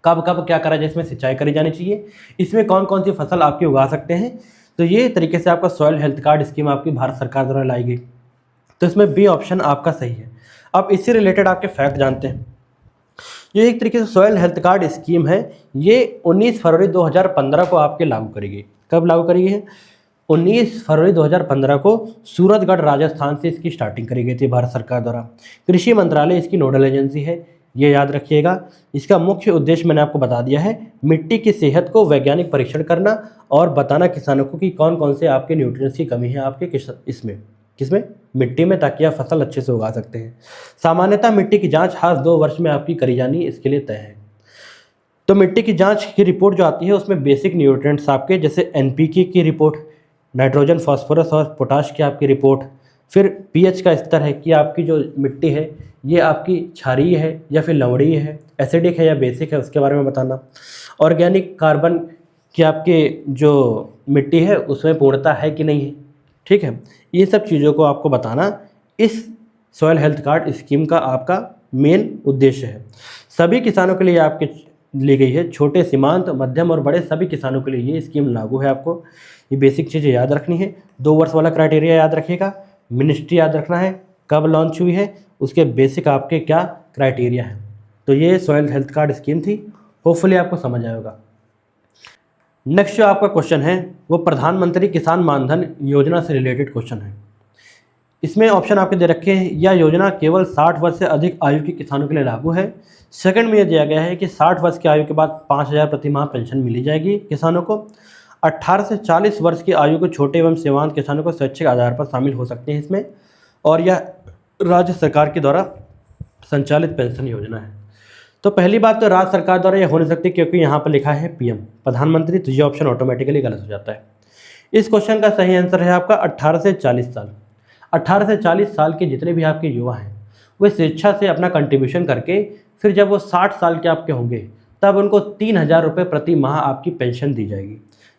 A: कब कब क्या करा जाए, इसमें सिंचाई करी जानी चाहिए, इसमें कौन कौन सी फसल आपकी उगा सकते हैं। तो ये तरीके से आपका सॉयल हेल्थ कार्ड स्कीम आपकी भारत सरकार द्वारा लाई गई। तो इसमें बी ऑप्शन आपका सही है। अब इससे रिलेटेड आपके फैक्ट जानते हैं। ये एक तरीके से सॉयल हेल्थ कार्ड स्कीम है, ये 19 फरवरी 2015 को आपके लागू करी गई। कब लागू करी गई है? 19 फरवरी 2015 को सूरतगढ़ राजस्थान से इसकी स्टार्टिंग करी गई थी भारत सरकार द्वारा। कृषि मंत्रालय इसकी नोडल एजेंसी है, ये याद रखिएगा। इसका मुख्य उद्देश्य मैंने आपको बता दिया है, मिट्टी की सेहत को वैज्ञानिक परीक्षण करना और बताना किसानों को कि कौन कौन से आपके न्यूट्रिएंट्स की कमी है आपके किसमें मिट्टी में, ताकि आप फसल अच्छे से उगा सकते हैं। सामान्यतः मिट्टी की जांच हर 2 वर्ष में आपकी करी जानी इसके लिए तय है। तो मिट्टी की जांच की रिपोर्ट जो आती है उसमें बेसिक न्यूट्रिएंट्स आपके जैसे एनपीके की रिपोर्ट, नाइट्रोजन, फास्फोरस और पोटाश की आपकी रिपोर्ट, फिर पीएच का स्तर है कि आपकी जो मिट्टी है ये आपकी क्षारीय है या फिर लवणीय है, एसिडिक है या बेसिक है, उसके बारे में बताना। ऑर्गेनिक कार्बन की आपके जो मिट्टी है उसमें पूर्णता है कि नहीं है। ठीक है, ये सब चीज़ों को आपको बताना इस सॉयल हेल्थ कार्ड स्कीम का आपका मेन उद्देश्य है। सभी किसानों के लिए आपके ली गई है, छोटे, सीमांत, मध्यम और बड़े सभी किसानों के लिए ये स्कीम लागू है। आपको ये बेसिक चीज़ें याद रखनी है। 2 वर्ष वाला क्राइटेरिया याद रखिएगा, मिनिस्ट्री याद रखना है, कब लॉन्च हुई है, उसके बेसिक आपके क्या क्राइटेरिया हैं। तो ये सॉयल हेल्थ कार्ड स्कीम थी, होपफुली आपको समझ आएगा। नेक्स्ट जो आपका क्वेश्चन है वो प्रधानमंत्री किसान मानधन योजना से रिलेटेड क्वेश्चन है। इसमें ऑप्शन आपके दे रखे हैं, यह योजना केवल 60 वर्ष से अधिक आयु के किसानों के लिए लागू है। सेकंड में यह दिया गया है कि 60 वर्ष की आयु के बाद 5,000 प्रति माह पेंशन मिली जाएगी किसानों को। 18 से 40 वर्ष की आयु के छोटे एवं सीमांत किसानों को स्वैच्छिक आधार पर शामिल हो सकते हैं इसमें, और यह राज्य सरकार के द्वारा संचालित पेंशन योजना है। तो पहली बात तो राज्य सरकार द्वारा यह हो नहीं सकती क्योंकि यहाँ पर लिखा है पीएम प्रधानमंत्री, तो ये ऑप्शन ऑटोमेटिकली गलत हो जाता है। इस क्वेश्चन का सही आंसर है आपका 18 से 40 साल। 18 से 40 साल के जितने भी आपके युवा हैं वे स्वेच्छा से अपना कंट्रीब्यूशन करके फिर जब वो 60 साल के आपके होंगे तब उनको 3,000 रुपये प्रति माह आपकी पेंशन दी जाएगी।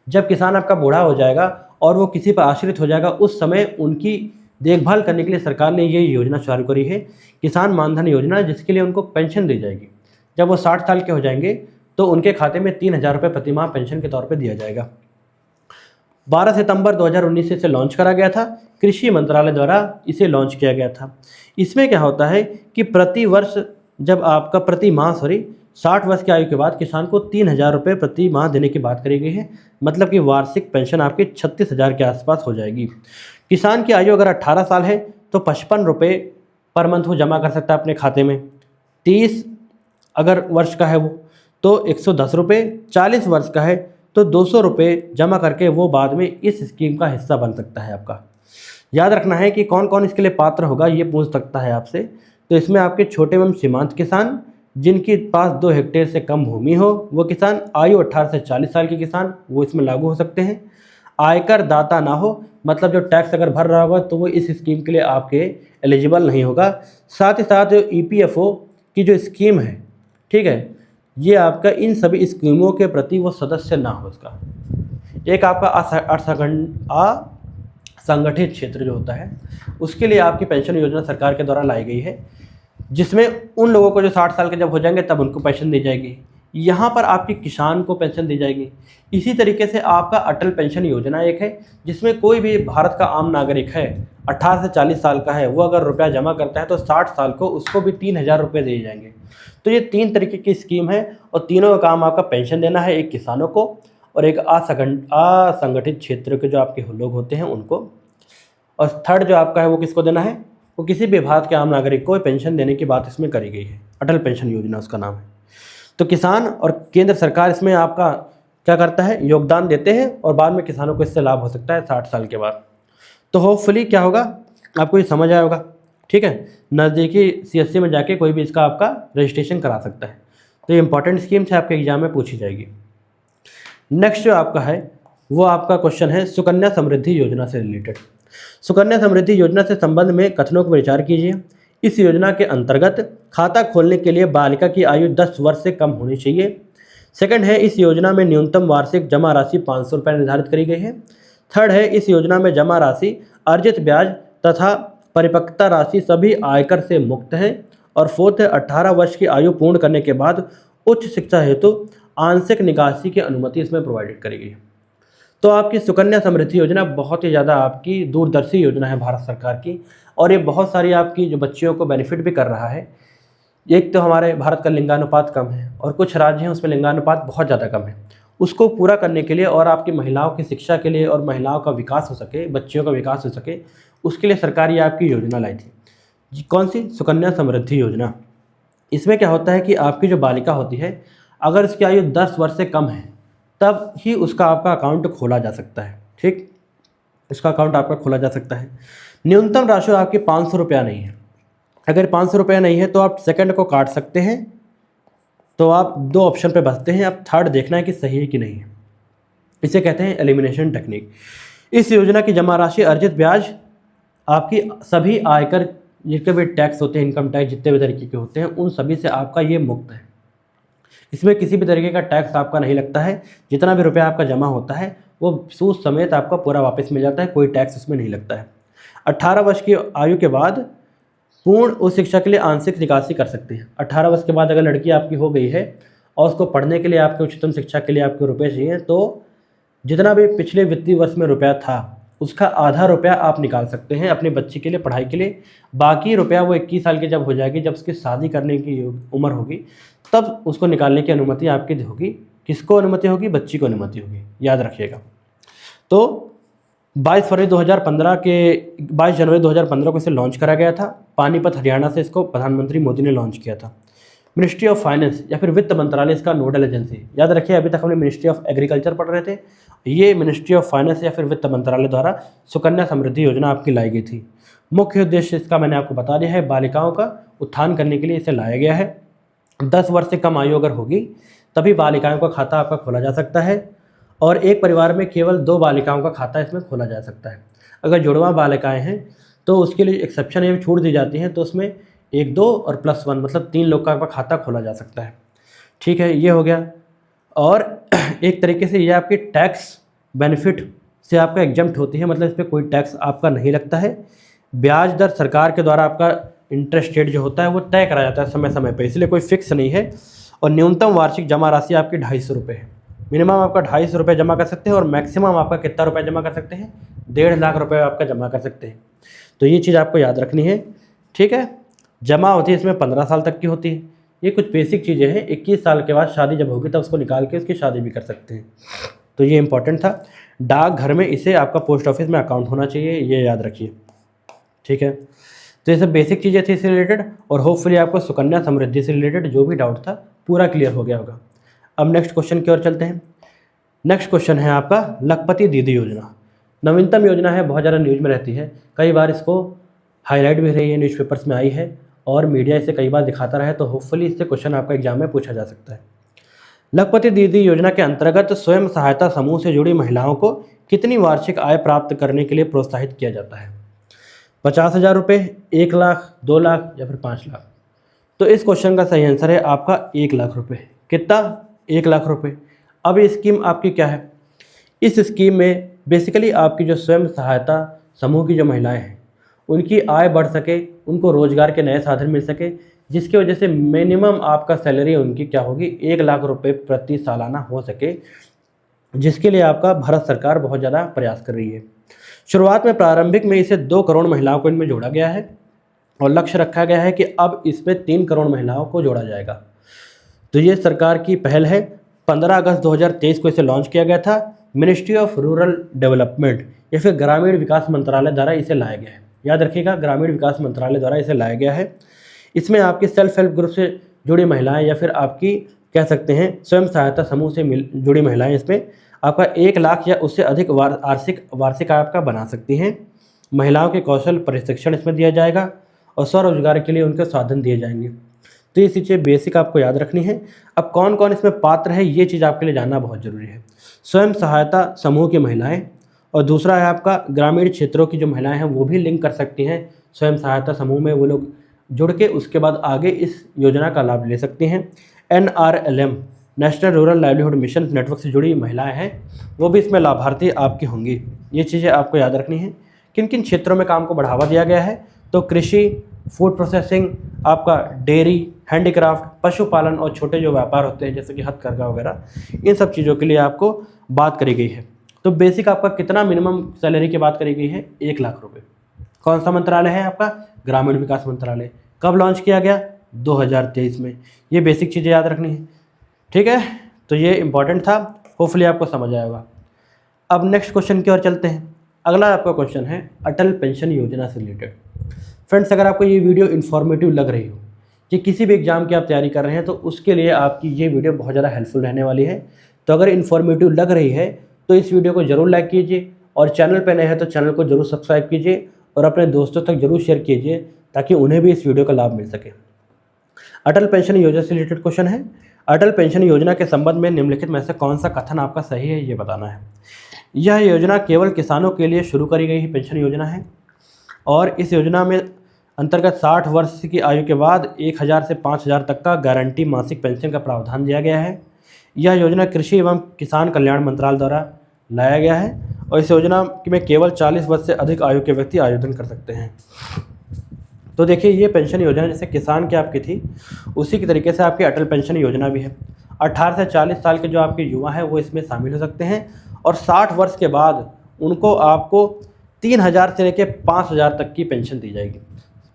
A: जब किसान आपका बूढ़ा हो जाएगा और वो किसी पर आश्रित हो जाएगा उस समय उनकी देखभाल करने के लिए सरकार ने ये योजना चालू करी है, किसान मानधन योजना, जिसके लिए उनको पेंशन दी जाएगी। जब वो 60 साल के हो जाएंगे तो उनके खाते में 3,000 रुपये प्रति माह पेंशन के तौर पे दिया जाएगा। 12 सितंबर 2019 से इसे लॉन्च करा गया था, कृषि मंत्रालय द्वारा इसे लॉन्च किया गया था। इसमें क्या होता है कि प्रति वर्ष जब आपका 60 वर्ष की आयु के बाद किसान को 3,000 रुपये प्रति माह देने की बात करी गई है, मतलब कि वार्षिक पेंशन आपके 36,000 के आसपास हो जाएगी। किसान की आयु अगर 18 साल है तो 55 रुपये पर मंथ वो जमा कर सकता है अपने खाते में। 30 अगर वर्ष का है वो तो 110 रुपये, 40 वर्ष का है तो 200 रुपये जमा करके वो बाद में इस स्कीम का हिस्सा बन सकता है आपका। याद रखना है कि कौन कौन इसके लिए पात्र होगा, ये पूछ सकता है आपसे। तो इसमें आपके छोटे एवं सीमांत किसान, जिनके पास 2 हेक्टेयर से कम भूमि हो वो किसान, आयु 18 से 40 साल के किसान वो इसमें लागू हो सकते हैं, आयकर दाता ना हो, मतलब जो टैक्स अगर भर रहा होगा तो वो इस स्कीम के लिए आपके एलिजिबल नहीं होगा। साथ ही साथ EPFO की जो स्कीम है, ठीक है, ये आपका इन सभी स्कीमों के प्रति वो सदस्य ना हो इसका। एक आपका असंगठित क्षेत्र जो होता है उसके लिए आपकी पेंशन योजना सरकार के द्वारा लाई गई है, जिसमें उन लोगों को जो 60 साल के जब हो जाएंगे तब उनको पेंशन दी जाएगी। यहाँ पर आपकी किसान को पेंशन दी जाएगी। इसी तरीके से आपका अटल पेंशन योजना एक है, जिसमें कोई भी भारत का आम नागरिक है, 18 से 40 साल का है, वो अगर रुपया जमा करता है तो 60 साल को उसको भी 3000 रुपये दिए जाएंगे। तो ये 3 तरीके की स्कीम है और तीनों का काम आपका पेंशन देना है, एक किसानों को और एक असंगठित क्षेत्र के जो आपके लोग होते हैं उनको, और थर्ड जो आपका है वो किसको देना है, वो किसी भी भारत के आम नागरिक को पेंशन देने की बात इसमें करी गई है। अटल पेंशन योजना उसका नाम है। तो किसान और केंद्र सरकार इसमें आपका क्या करता है, योगदान देते हैं और बाद में किसानों को इससे लाभ हो सकता है 60 साल के बाद। तो होपफुली क्या होगा, आपको ये समझ आया होगा, ठीक है। नज़दीकी CSC में जाके कोई भी इसका आपका रजिस्ट्रेशन करा सकता है। तो ये इंपॉर्टेंट स्कीम से आपके एग्जाम में पूछी जाएगी। नेक्स्ट जो आपका है वो आपका क्वेश्चन है सुकन्या समृद्धि योजना से रिलेटेड। सुकन्या समृद्धि योजना से संबंध में कथनों पर विचार कीजिए। इस योजना के अंतर्गत खाता खोलने के लिए बालिका की आयु 10 वर्ष से कम होनी चाहिए। सेकंड है, इस योजना में न्यूनतम वार्षिक जमा राशि 500 रुपये निर्धारित करी गई है। थर्ड है, इस योजना में जमा राशि, अर्जित ब्याज तथा परिपक्वता राशि सभी आयकर से मुक्त है। और फोर्थ है, 18 वर्ष की आयु पूर्ण करने के बाद उच्च शिक्षा हेतु आंशिक निकासी की अनुमति इसमें प्रोवाइडेड करी गई है। तो आपकी सुकन्या समृद्धि योजना बहुत ही ज़्यादा आपकी दूरदर्शी योजना है भारत सरकार की, और ये बहुत सारी आपकी जो बच्चियों को बेनिफिट भी कर रहा है। एक तो हमारे भारत का लिंगानुपात कम है और कुछ राज्य हैं उसमें लिंगानुपात बहुत ज़्यादा कम है, उसको पूरा करने के लिए और आपकी महिलाओं की शिक्षा के लिए और महिलाओं का विकास हो सके, बच्चियों का विकास हो सके, उसके लिए सरकार ये आपकी योजना लाई थी। कौन सी? सुकन्या समृद्धि योजना। इसमें क्या होता है कि आपकी जो बालिका होती है, अगर उसकी आयु 10 वर्ष से कम है तब ही उसका आपका अकाउंट खोला जा सकता है, ठीक, उसका अकाउंट आपका खोला जा सकता है। न्यूनतम राशि आपकी 500 रुपया नहीं है। अगर 500 रुपया नहीं है तो आप सेकंड को काट सकते हैं, तो आप 2 ऑप्शन पे बचते हैं, आप थर्ड देखना है कि सही है कि नहीं है। इसे कहते हैं एलिमिनेशन टेक्निक। इस योजना की जमा राशि, अर्जित ब्याज, आपकी सभी आयकर जितने भी टैक्स होते हैं, इनकम टैक्स जितने भी तरीके के होते हैं, उन सभी से आपका ये मुक्त है। इसमें किसी भी तरीके का टैक्स आपका नहीं लगता है। जितना भी रुपया आपका जमा होता है वो सूद समेत आपका पूरा वापस मिल जाता है, कोई टैक्स उसमें नहीं लगता है। 18 वर्ष की आयु के बाद पूर्ण उच्च शिक्षा के लिए आंशिक निकासी कर सकते हैं। 18 वर्ष के बाद अगर लड़की आपकी हो गई है और उसको पढ़ने के लिए, आपके उच्चतम शिक्षा के लिए आपको रुपये चाहिए, तो जितना भी पिछले वित्तीय वर्ष में रुपया था उसका आधा रुपया आप निकाल सकते हैं अपनी बच्ची के लिए, पढ़ाई के लिए। बाकी रुपया वो 21 साल की जब हो जाएगी, जब उसकी शादी करने की उम्र होगी, तब उसको निकालने की अनुमति आपकी होगी। किसको अनुमति होगी? बच्ची को अनुमति होगी, याद रखिएगा। तो 22 जनवरी 2015 को इसे लॉन्च करा गया था। पानीपत हरियाणा से इसको प्रधानमंत्री मोदी ने लॉन्च किया था। मिनिस्ट्री ऑफ फाइनेंस या फिर वित्त मंत्रालय इसका नोडल एजेंसी। याद रखिए, अभी तक हमने मिनिस्ट्री ऑफ एग्रीकल्चर पढ़ रहे थे, ये मिनिस्ट्री ऑफ फाइनेंस या फिर वित्त मंत्रालय द्वारा सुकन्या समृद्धि योजना आपकी लाई गई थी। मुख्य उद्देश्य इसका मैंने आपको बता दिया है, बालिकाओं का उत्थान करने के लिए इसे लाया गया है। 10 वर्ष से कम आयु अगर होगी तभी बालिकाओं का खाता आपका खोला जा सकता है, और एक परिवार में केवल 2 बालिकाओं का खाता इसमें खोला जा सकता है। अगर जुड़वा बालिकाएं हैं तो उसके लिए एक्सेप्शन या छूट दी जाती है, तो उसमें 1, 2 और +1 मतलब 3 लोग का खाता खोला जा सकता है। ठीक है, ये हो गया। और एक तरीके से ये आपकी टैक्स बेनिफिट से आपका एग्जम्प्ट होती है, मतलब इस पर कोई टैक्स आपका नहीं लगता है। ब्याज दर सरकार के द्वारा आपका इंटरेस्ट रेट जो होता है वो तय करा जाता है समय समय पर, इसलिए कोई फिक्स नहीं है। और न्यूनतम वार्षिक जमा राशि आपकी 250 रुपये है। मिनिमम आपका 250 रुपये जमा कर सकते हैं और मैक्सिमम आपका कितना रुपये जमा कर सकते हैं? 1.5 लाख रुपये आपका जमा कर सकते हैं। तो ये चीज़ आपको याद रखनी है, ठीक है। जमा होती है इसमें 15 साल तक की होती है। ये कुछ बेसिक चीज़ें हैं। 21 साल के बाद शादी जब होगी तब उसको निकाल के उसकी शादी भी कर सकते हैं। तो ये इंपॉर्टेंट था। डाकघर में इसे आपका पोस्ट ऑफिस में अकाउंट होना चाहिए, ये याद रखिए, ठीक है। तो ये सब बेसिक चीज़ें थी इससे रिलेटेड, और होपफुली आपको सुकन्या समृद्धि से रिलेटेड जो भी डाउट था पूरा क्लियर हो गया होगा। अब नेक्स्ट क्वेश्चन की ओर चलते हैं। नेक्स्ट क्वेश्चन है आपका लखपति दीदी योजना। नवीनतम योजना है, बहुत ज़्यादा न्यूज़ में रहती है, कई बार इसको हाईलाइट भी रही है, न्यूज़पेपर्स में आई है और मीडिया इसे कई बार दिखाता रहा है, तो होपफुली इससे क्वेश्चन आपका एग्जाम में पूछा जा सकता है। लखपति दीदी योजना के अंतर्गत स्वयं सहायता समूह से जुड़ी महिलाओं को कितनी वार्षिक आय प्राप्त करने के लिए प्रोत्साहित किया जाता है? 50,000 रुपये, 1 लाख, 2 लाख या फिर 5 लाख? तो इस क्वेश्चन का सही आंसर है आपका 1 लाख रुपये। कितना? 1 लाख रुपये। अब ये स्कीम आपकी क्या है? इस स्कीम में बेसिकली आपकी जो स्वयं सहायता समूह की जो महिलाएं हैं उनकी आय बढ़ सके, उनको रोजगार के नए साधन मिल सके, जिसकी वजह से मिनिमम आपका सैलरी उनकी क्या होगी, 1 लाख रुपए प्रति सालाना हो सके, जिसके लिए आपका भारत सरकार बहुत ज़्यादा प्रयास कर रही है। शुरुआत में प्रारंभिक में इसे 2 करोड़ महिलाओं को इनमें जोड़ा गया है और लक्ष्य रखा गया है कि अब इसमें 3 करोड़ महिलाओं को जोड़ा जाएगा। तो ये सरकार की पहल है। 15 अगस्त 2023 को इसे लॉन्च किया गया था। मिनिस्ट्री ऑफ रूरल डेवलपमेंट या फिर ग्रामीण विकास मंत्रालय द्वारा इसे लाया गया है। याद रखिएगा, ग्रामीण विकास मंत्रालय द्वारा इसे लाया गया है। इसमें आपकी सेल्फ हेल्प ग्रुप से जुड़ी महिलाएं या फिर आपकी कह सकते हैं स्वयं सहायता समूह से जुड़ी महिलाएं इसमें आपका 1 लाख या उससे अधिक वार्षिक आय आपका बना सकती हैं। महिलाओं के कौशल प्रशिक्षण इसमें दिया जाएगा और स्वरोजगार के लिए उनके साधन दिए जाएंगे। तो ये चीज़ें बेसिक आपको याद रखनी है। अब कौन कौन इसमें पात्र है, ये चीज़ आपके लिए जानना बहुत ज़रूरी है। स्वयं सहायता समूह की महिलाएं और दूसरा है आपका ग्रामीण क्षेत्रों की जो महिलाएं हैं वो भी लिंक कर सकती हैं स्वयं सहायता समूह में, वो लोग जुड़ के उसके बाद आगे इस योजना का लाभ ले सकती हैं। NRLM national rural livelihood mission network से जुड़ी महिलाएं हैं, वो भी इसमें लाभार्थी आपकी होंगी। ये चीज़ें आपको याद रखनी है। किन किन क्षेत्रों में काम को बढ़ावा दिया गया है, तो कृषि, फूड प्रोसेसिंग, आपका डेयरी, हैंडीक्राफ्ट, पशुपालन और छोटे जो व्यापार होते हैं जैसे कि हथकरघा वगैरह, इन सब चीज़ों के लिए आपको बात करी गई है। तो बेसिक आपका कितना मिनिमम सैलरी की बात करी गई है, 1 लाख रुपए। कौन सा मंत्रालय है आपका? ग्रामीण विकास मंत्रालय। कब लॉन्च किया गया? 2023 में। ये बेसिक चीज़ें याद रखनी है, ठीक है। तो ये इंपॉर्टेंट था, होपफुली आपको समझ आएगा। अब नेक्स्ट क्वेश्चन की ओर चलते हैं। अगला आपका क्वेश्चन है अटल पेंशन योजना से रिलेटेड। फ्रेंड्स, अगर आपको ये वीडियो इन्फॉर्मेटिव लग रही हो कि किसी भी एग्जाम की आप तैयारी कर रहे हैं तो उसके लिए आपकी ये वीडियो बहुत ज़्यादा हेल्पफुल रहने वाली है। तो अगर इन्फॉर्मेटिव लग रही है तो इस वीडियो को जरूर लाइक कीजिए और चैनल पर नए हैं तो चैनल को जरूर सब्सक्राइब कीजिए और अपने दोस्तों तक जरूर शेयर कीजिए ताकि उन्हें भी इस वीडियो का लाभ मिल सके। अटल पेंशन योजना से रिलेटेड क्वेश्चन है। अटल पेंशन योजना के संबंध में निम्नलिखित में से कौन सा कथन आपका सही है, ये बताना है। यह योजना केवल किसानों के लिए शुरू करी गई पेंशन योजना है और इस योजना में अंतर्गत 60 वर्ष की आयु के बाद 1,000 से 5,000 तक का गारंटी मासिक पेंशन का प्रावधान दिया गया है। यह योजना कृषि एवं किसान कल्याण मंत्रालय द्वारा लाया गया है और इस योजना में केवल 40 वर्ष से अधिक आयु के व्यक्ति आवेदन कर सकते हैं। तो देखिए, ये पेंशन योजना जैसे किसान की आपकी थी उसी की तरीके से आपकी अटल पेंशन योजना भी है। 18 से 40 साल के जो आपके युवा हैं वो इसमें शामिल हो सकते हैं और 60 वर्ष के बाद उनको आपको 3,000 से लेकर 5,000 तक की पेंशन दी जाएगी।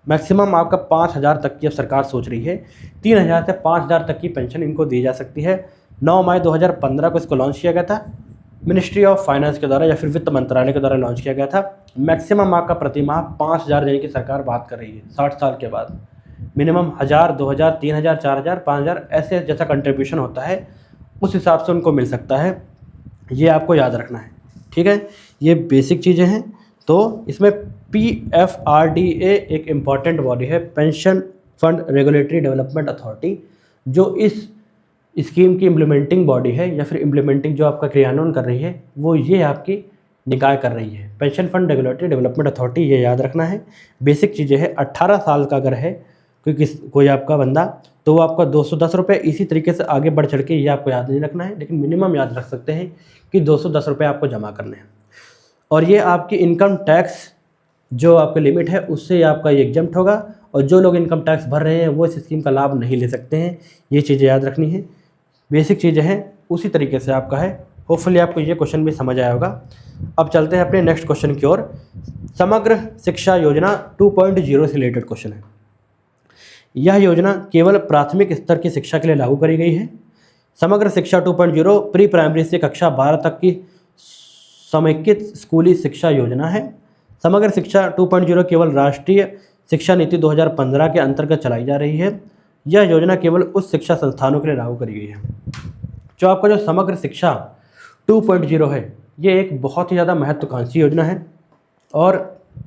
A: मैक्सिमम आपका 5,000 तक की अब सरकार सोच रही है, 3,000 से 5,000 तक की पेंशन इनको दी जा सकती है। 9 मई 2015 को इसको लॉन्च किया गया था, मिनिस्ट्री ऑफ फाइनेंस के द्वारा या फिर वित्त मंत्रालय के द्वारा लॉन्च किया गया था। मैक्सिमम आपका प्रति माह 5,000 देने की सरकार बात कर रही है 60 साल के बाद। मिनिमम 1,000, 2,000, 3,000, 4,000, 5,000 ऐसे जैसा कंट्रीब्यूशन होता है उस हिसाब से उनको मिल सकता है। ये आपको याद रखना है, ठीक है। ये बेसिक चीज़ें हैं। तो इसमें PFRDA एक इम्पॉर्टेंट बॉडी है, pension fund regulatory development authority, जो इस स्कीम की इम्प्लीमेंटिंग बॉडी है या फिर इम्प्लीमेंटिंग जो आपका क्रियान्वयन कर रही है वो ये आपकी निकाय कर रही है, pension fund regulatory development authority. ये याद रखना है, बेसिक चीज़ें हैं। 18 साल का अगर है कोई आपका बंदा तो वो आपका 210 रुपये, इसी तरीके से आगे बढ़ चढ़ के ये आपको याद नहीं रखना है, लेकिन मिनिमम याद रख सकते हैं कि 210 रुपये आपको जमा करने हैं। और ये आपकी इनकम टैक्स जो आपका लिमिट है उससे आपका ये एग्जम्प्ट होगा और जो लोग इनकम टैक्स भर रहे हैं वो इस स्कीम का लाभ नहीं ले सकते हैं। ये चीज़ें याद रखनी है, बेसिक चीज़ें हैं, उसी तरीके से आपका है। होपफुली आपको ये क्वेश्चन भी समझ आया होगा। अब चलते हैं अपने नेक्स्ट क्वेश्चन की ओर। समग्र शिक्षा योजना 2.0 से रिलेटेड क्वेश्चन है। यह योजना केवल प्राथमिक स्तर की शिक्षा के लिए लागू करी गई है। समग्र शिक्षा 2.0 प्री प्राइमरी से कक्षा 12 तक की समेकित स्कूली शिक्षा योजना है। समग्र शिक्षा 2.0 केवल राष्ट्रीय शिक्षा नीति 2015 के अंतर्गत चलाई जा रही है। यह योजना केवल उस शिक्षा संस्थानों के लिए लागू करी गई है जो आपका जो समग्र शिक्षा 2.0 है, ये एक बहुत ही ज़्यादा महत्वाकांक्षी योजना है और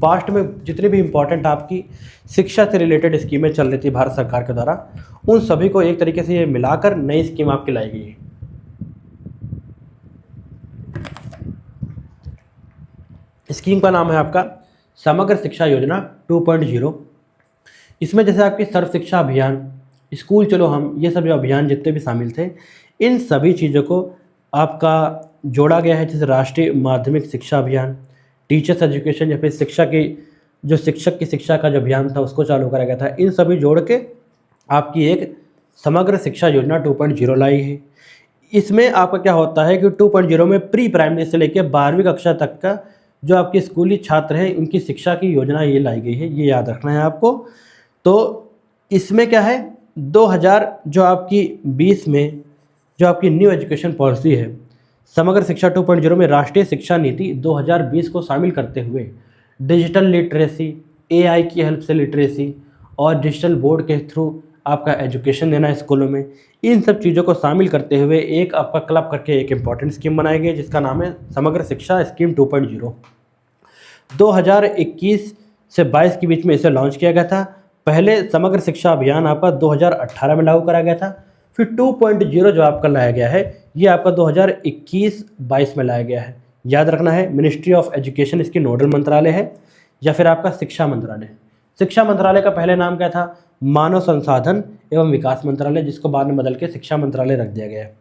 A: पास्ट में जितनी भी इम्पोर्टेंट आपकी शिक्षा से रिलेटेड स्कीमें चल रही थी भारत सरकार के द्वारा, उन सभी को एक तरीके से ये मिलाकर नई स्कीम आपकी लाई गई है। स्कीम का नाम है आपका समग्र शिक्षा योजना 2.0। इसमें जैसे आपकी सर्व शिक्षा अभियान, स्कूल चलो हम, ये सब जो अभियान जितने भी शामिल थे, इन सभी चीज़ों को आपका जोड़ा गया है। जैसे राष्ट्रीय माध्यमिक शिक्षा अभियान, टीचर्स एजुकेशन या फिर शिक्षा की जो शिक्षक की शिक्षा का जो अभियान था उसको चालू करा गया था। इन सभी जोड़ के आपकी एक समग्र शिक्षा योजना 2.0 लाई है। इसमें आपका क्या होता है कि 2.0 में प्री प्राइमरी से लेकर 12वीं कक्षा तक का जो आपके स्कूली छात्र हैं उनकी शिक्षा की योजना ये लाई गई है, ये याद रखना है आपको। तो इसमें क्या है, 2000 जो आपकी 20 में जो आपकी न्यू एजुकेशन पॉलिसी है समग्र शिक्षा 2.0 में राष्ट्रीय शिक्षा नीति 2020 को शामिल करते हुए डिजिटल लिटरेसी, एआई की हेल्प से लिटरेसी और डिजिटल बोर्ड के थ्रू आपका एजुकेशन देना स्कूलों में, इन सब चीज़ों को शामिल करते हुए एक आपका क्लब करके एक इम्पॉर्टेंट स्कीम बनाई गई जिसका नाम है समग्र शिक्षा स्कीम 2.0। 2021 से 22 के बीच में इसे लॉन्च किया गया था। पहले समग्र शिक्षा अभियान आपका 2018 में लागू करा गया था, फिर 2.0 जो आपका लाया गया है ये आपका 2021-22 में लाया गया है। याद रखना है, मिनिस्ट्री ऑफ एजुकेशन इसकी नोडल मंत्रालय है या फिर आपका शिक्षा मंत्रालय। शिक्षा मंत्रालय का पहले नाम क्या था, मानव संसाधन एवं विकास मंत्रालय, जिसको बाद में बदल के शिक्षा मंत्रालय रख दिया गया है।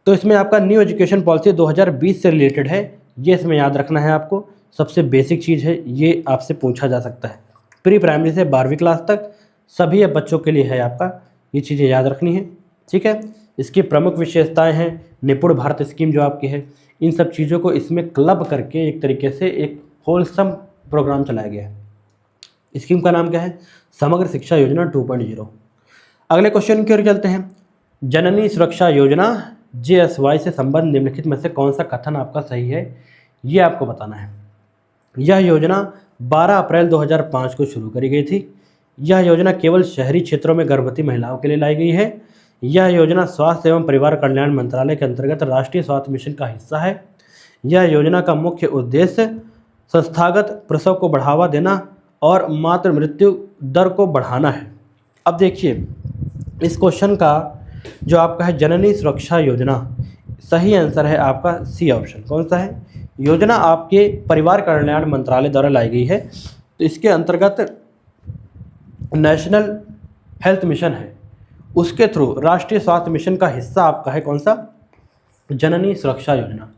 A: तो इसमें आपका न्यू एजुकेशन पॉलिसी 2020 से रिलेटेड है, ये इसमें याद रखना है आपको। सबसे बेसिक चीज़ है, ये आपसे पूछा जा सकता है। प्री प्राइमरी से 12वीं क्लास तक सभी बच्चों के लिए है आपका, ये चीज़ें याद रखनी है, ठीक है। इसकी प्रमुख विशेषताएं हैं, निपुण भारत स्कीम जो आपकी है, इन सब चीज़ों को इसमें क्लब करके एक तरीके से एक होलसम प्रोग्राम चलाया गया है। स्कीम का नाम क्या है, समग्र शिक्षा योजना 2.0। अगले क्वेश्चन की ओर चलते हैं। जननी सुरक्षा योजना JSY से संबंध निम्नलिखित में से कौन सा कथन आपका सही है, ये आपको बताना है। यह योजना 12 अप्रैल 2005 को शुरू करी गई थी। यह योजना केवल शहरी क्षेत्रों में गर्भवती महिलाओं के लिए लाई गई है। यह योजना स्वास्थ्य एवं परिवार कल्याण मंत्रालय के अंतर्गत राष्ट्रीय स्वास्थ्य मिशन का हिस्सा है। यह योजना का मुख्य उद्देश्य संस्थागत प्रसव को बढ़ावा देना और मातृ मृत्यु दर को बढ़ाना है। अब देखिए, इस क्वेश्चन का जो आपका है जननी सुरक्षा योजना, सही आंसर है आपका सी ऑप्शन। कौन सा है, योजना आपके परिवार कल्याण मंत्रालय द्वारा लाई गई है। तो इसके अंतर्गत नेशनल हेल्थ मिशन है, उसके थ्रू राष्ट्रीय स्वास्थ्य मिशन का हिस्सा आपका है कौन सा, जननी सुरक्षा योजना।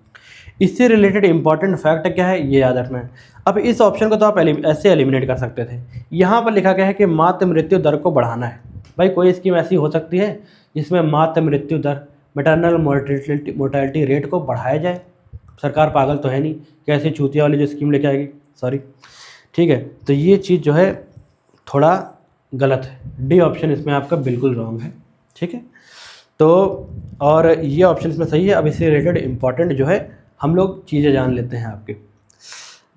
A: इससे रिलेटेड इंपॉर्टेंट फैक्ट क्या है, ये याद रखना है। अब इस ऑप्शन को तो आप ऐसे एलिमिनेट कर सकते थे। यहाँ पर लिखा गया है कि मातृ मृत्यु दर को बढ़ाना है। भाई कोई स्कीम ऐसी हो सकती है जिसमें मातृ मृत्यु दर, मैटरनल मोर्टेलिटी रेट को बढ़ाया जाए। सरकार पागल तो है नहीं, कैसे चूतिया वाली जो स्कीम लेके आएगी, सॉरी, ठीक है। तो ये चीज़ जो है थोड़ा गलत है। डी ऑप्शन इसमें आपका बिल्कुल रॉन्ग है, ठीक है। तो और ये ऑप्शन इसमें सही है। अब इससे रिलेटेड इंपॉर्टेंट जो है हम लोग चीज़ें जान लेते हैं आपके।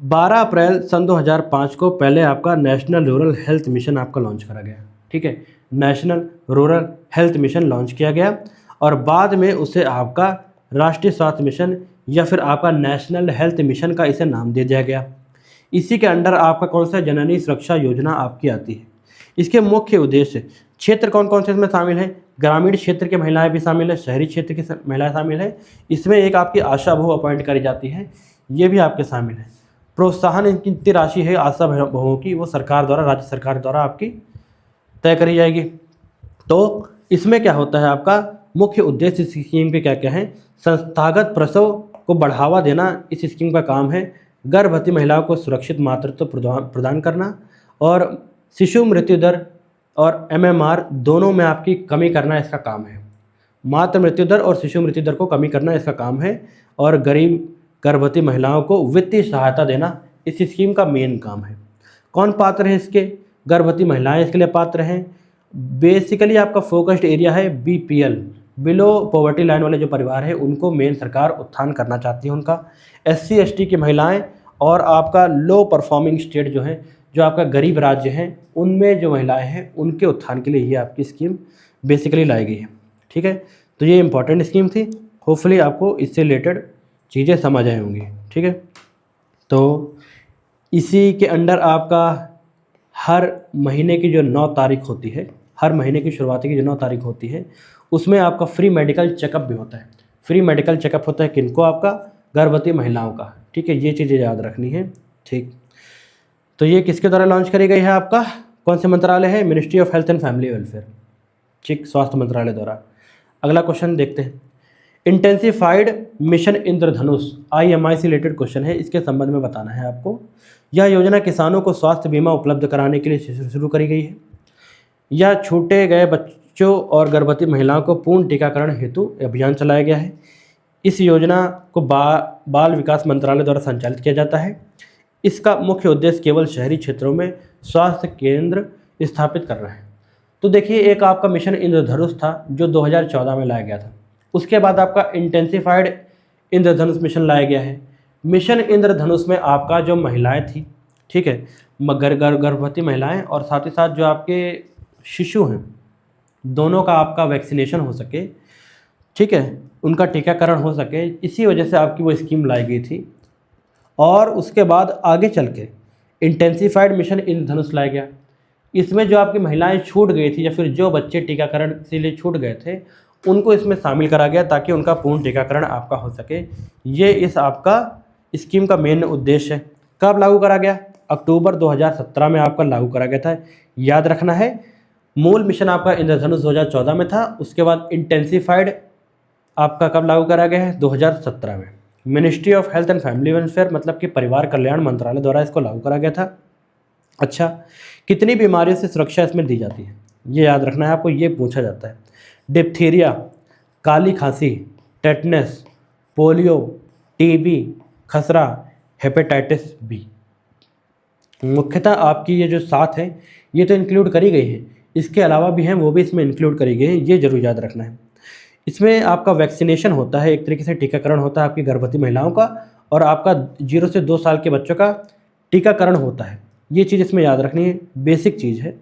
A: 12 अप्रैल सन 2005 को पहले आपका नेशनल रूरल हेल्थ मिशन आपका लॉन्च करा गया, ठीक है। National rural health mission launch किया गया और बाद में उसे आपका राष्ट्रीय स्वास्थ्य मिशन या फिर आपका नेशनल हेल्थ मिशन का इसे नाम दे दिया गया। इसी के अंडर आपका कौन सा जननी सुरक्षा योजना आपकी आती है। इसके मुख्य उद्देश्य क्षेत्र कौन कौन से इसमें शामिल हैं, ग्रामीण क्षेत्र की महिलाएं भी शामिल है, शहरी क्षेत्र की महिलाएं शामिल है। इसमें एक आपकी आशा बहु अपॉइंट करी जाती है, ये भी आपके शामिल है। प्रोत्साहन इनकी कितनी राशि है आशा बहुओं की, वो सरकार द्वारा, राज्य सरकार द्वारा आपकी तय करी जाएगी। तो इसमें क्या होता है, आपका मुख्य उद्देश्य इस स्कीम के क्या क्या हैं, संस्थागत प्रसव को बढ़ावा देना इस स्कीम का काम है। गर्भवती महिलाओं को सुरक्षित मातृत्व प्रदान करना और शिशु मृत्यु दर और MMR दोनों में आपकी कमी करना इसका काम है। मातृ मृत्यु दर और शिशु मृत्यु दर को कमी करना इसका काम है और गरीब गर्भवती महिलाओं को वित्तीय सहायता देना इस स्कीम का मेन काम है। कौन पात्र है इसके, गर्भवती महिलाएं इसके लिए पात्र हैं। बेसिकली आपका फोकस्ड एरिया है BPL, बिलो पॉवर्टी लाइन वाले जो परिवार है उनको मेन सरकार उत्थान करना चाहती है उनका। SC ST की महिलाएं और आपका लो परफॉर्मिंग स्टेट जो है, जो आपका गरीब राज्य हैं, उनमें जो महिलाएं हैं उनके उत्थान के लिए ये आपकी स्कीम बेसिकली लाई गई है, ठीक है। तो ये इंपॉर्टेंट स्कीम थी। होपफुली आपको इससे रिलेटेड चीज़ें समझ आई होंगी, ठीक है। तो इसी के अंडर आपका हर महीने की जो 9 तारीख होती है, हर महीने की शुरुआती की जो 9 तारीख होती है, उसमें आपका फ्री मेडिकल चेकअप भी होता है। फ्री मेडिकल चेकअप होता है किनको? आपका गर्भवती महिलाओं का, ठीक है। ये चीज़ें याद रखनी है, ठीक। तो ये किसके द्वारा लॉन्च करी गई है? आपका कौन से मंत्रालय है? Ministry of health and family welfare, ठीक, स्वास्थ्य मंत्रालय द्वारा। अगला क्वेश्चन देखते हैं। इंटेंसिफाइड मिशन इंद्रधनुष, IMI से रिलेटेड क्वेश्चन है, इसके संबंध में बताना है आपको। यह योजना किसानों को स्वास्थ्य बीमा उपलब्ध कराने के लिए शुरू करी गई है। यह छूटे गए बच्चों और गर्भवती महिलाओं को पूर्ण टीकाकरण हेतु अभियान चलाया गया है। इस योजना को बाल विकास मंत्रालय द्वारा संचालित किया जाता है। इसका मुख्य उद्देश्य केवल शहरी क्षेत्रों में स्वास्थ्य केंद्र स्थापित करना है। तो देखिए, एक आपका मिशन इंद्रधनुष था जो 2014 में लाया गया था। उसके बाद आपका इंटेंसिफाइड इंद्रधनुष मिशन लाया गया है। मिशन इंद्रधनुष में आपका जो महिलाएं थी, ठीक है, गर्भवती महिलाएं और साथ ही साथ जो आपके शिशु हैं, दोनों का आपका वैक्सीनेशन हो सके, ठीक है, उनका टीकाकरण हो सके, इसी वजह से आपकी वो स्कीम लाई गई थी। और उसके बाद आगे चल के इंटेंसिफाइड मिशन इंद्रधनुष लाया गया। इसमें जो आपकी महिलाएं छूट गई थी या फिर जो बच्चे टीकाकरण से लिए छूट गए थे, उनको इसमें शामिल करा गया ताकि उनका पूर्ण टीकाकरण आपका हो सके। ये इस आपका स्कीम का मेन उद्देश्य है। कब लागू करा गया? अक्टूबर 2017 में आपका लागू करा गया था। याद रखना है, मूल मिशन आपका इंद्रधनुष 2014 में था। उसके बाद इंटेंसिफाइड आपका कब लागू करा गया है? 2017 में। Ministry of health and family welfare मतलब कि परिवार कल्याण मंत्रालय द्वारा इसको लागू करा गया था। अच्छा, कितनी बीमारियों से सुरक्षा इसमें दी जाती है? ये याद रखना है आपको, ये पूछा जाता है। डिप्थीरिया, काली खांसी, टेटनस, पोलियो, टीबी, खसरा, हेपेटाइटिस बी। मुख्यतः आपकी ये जो 7 हैं, ये तो इंक्लूड करी गई है। इसके अलावा भी हैं, वो भी इसमें इंक्लूड करी गई हैं, ये जरूर याद रखना है। इसमें आपका वैक्सीनेशन होता है, एक तरीके से टीकाकरण होता है आपकी गर्भवती महिलाओं का, और आपका 0 से 2 साल के बच्चों का टीकाकरण होता है। ये चीज़ इसमें याद रखनी है, बेसिक चीज़ है,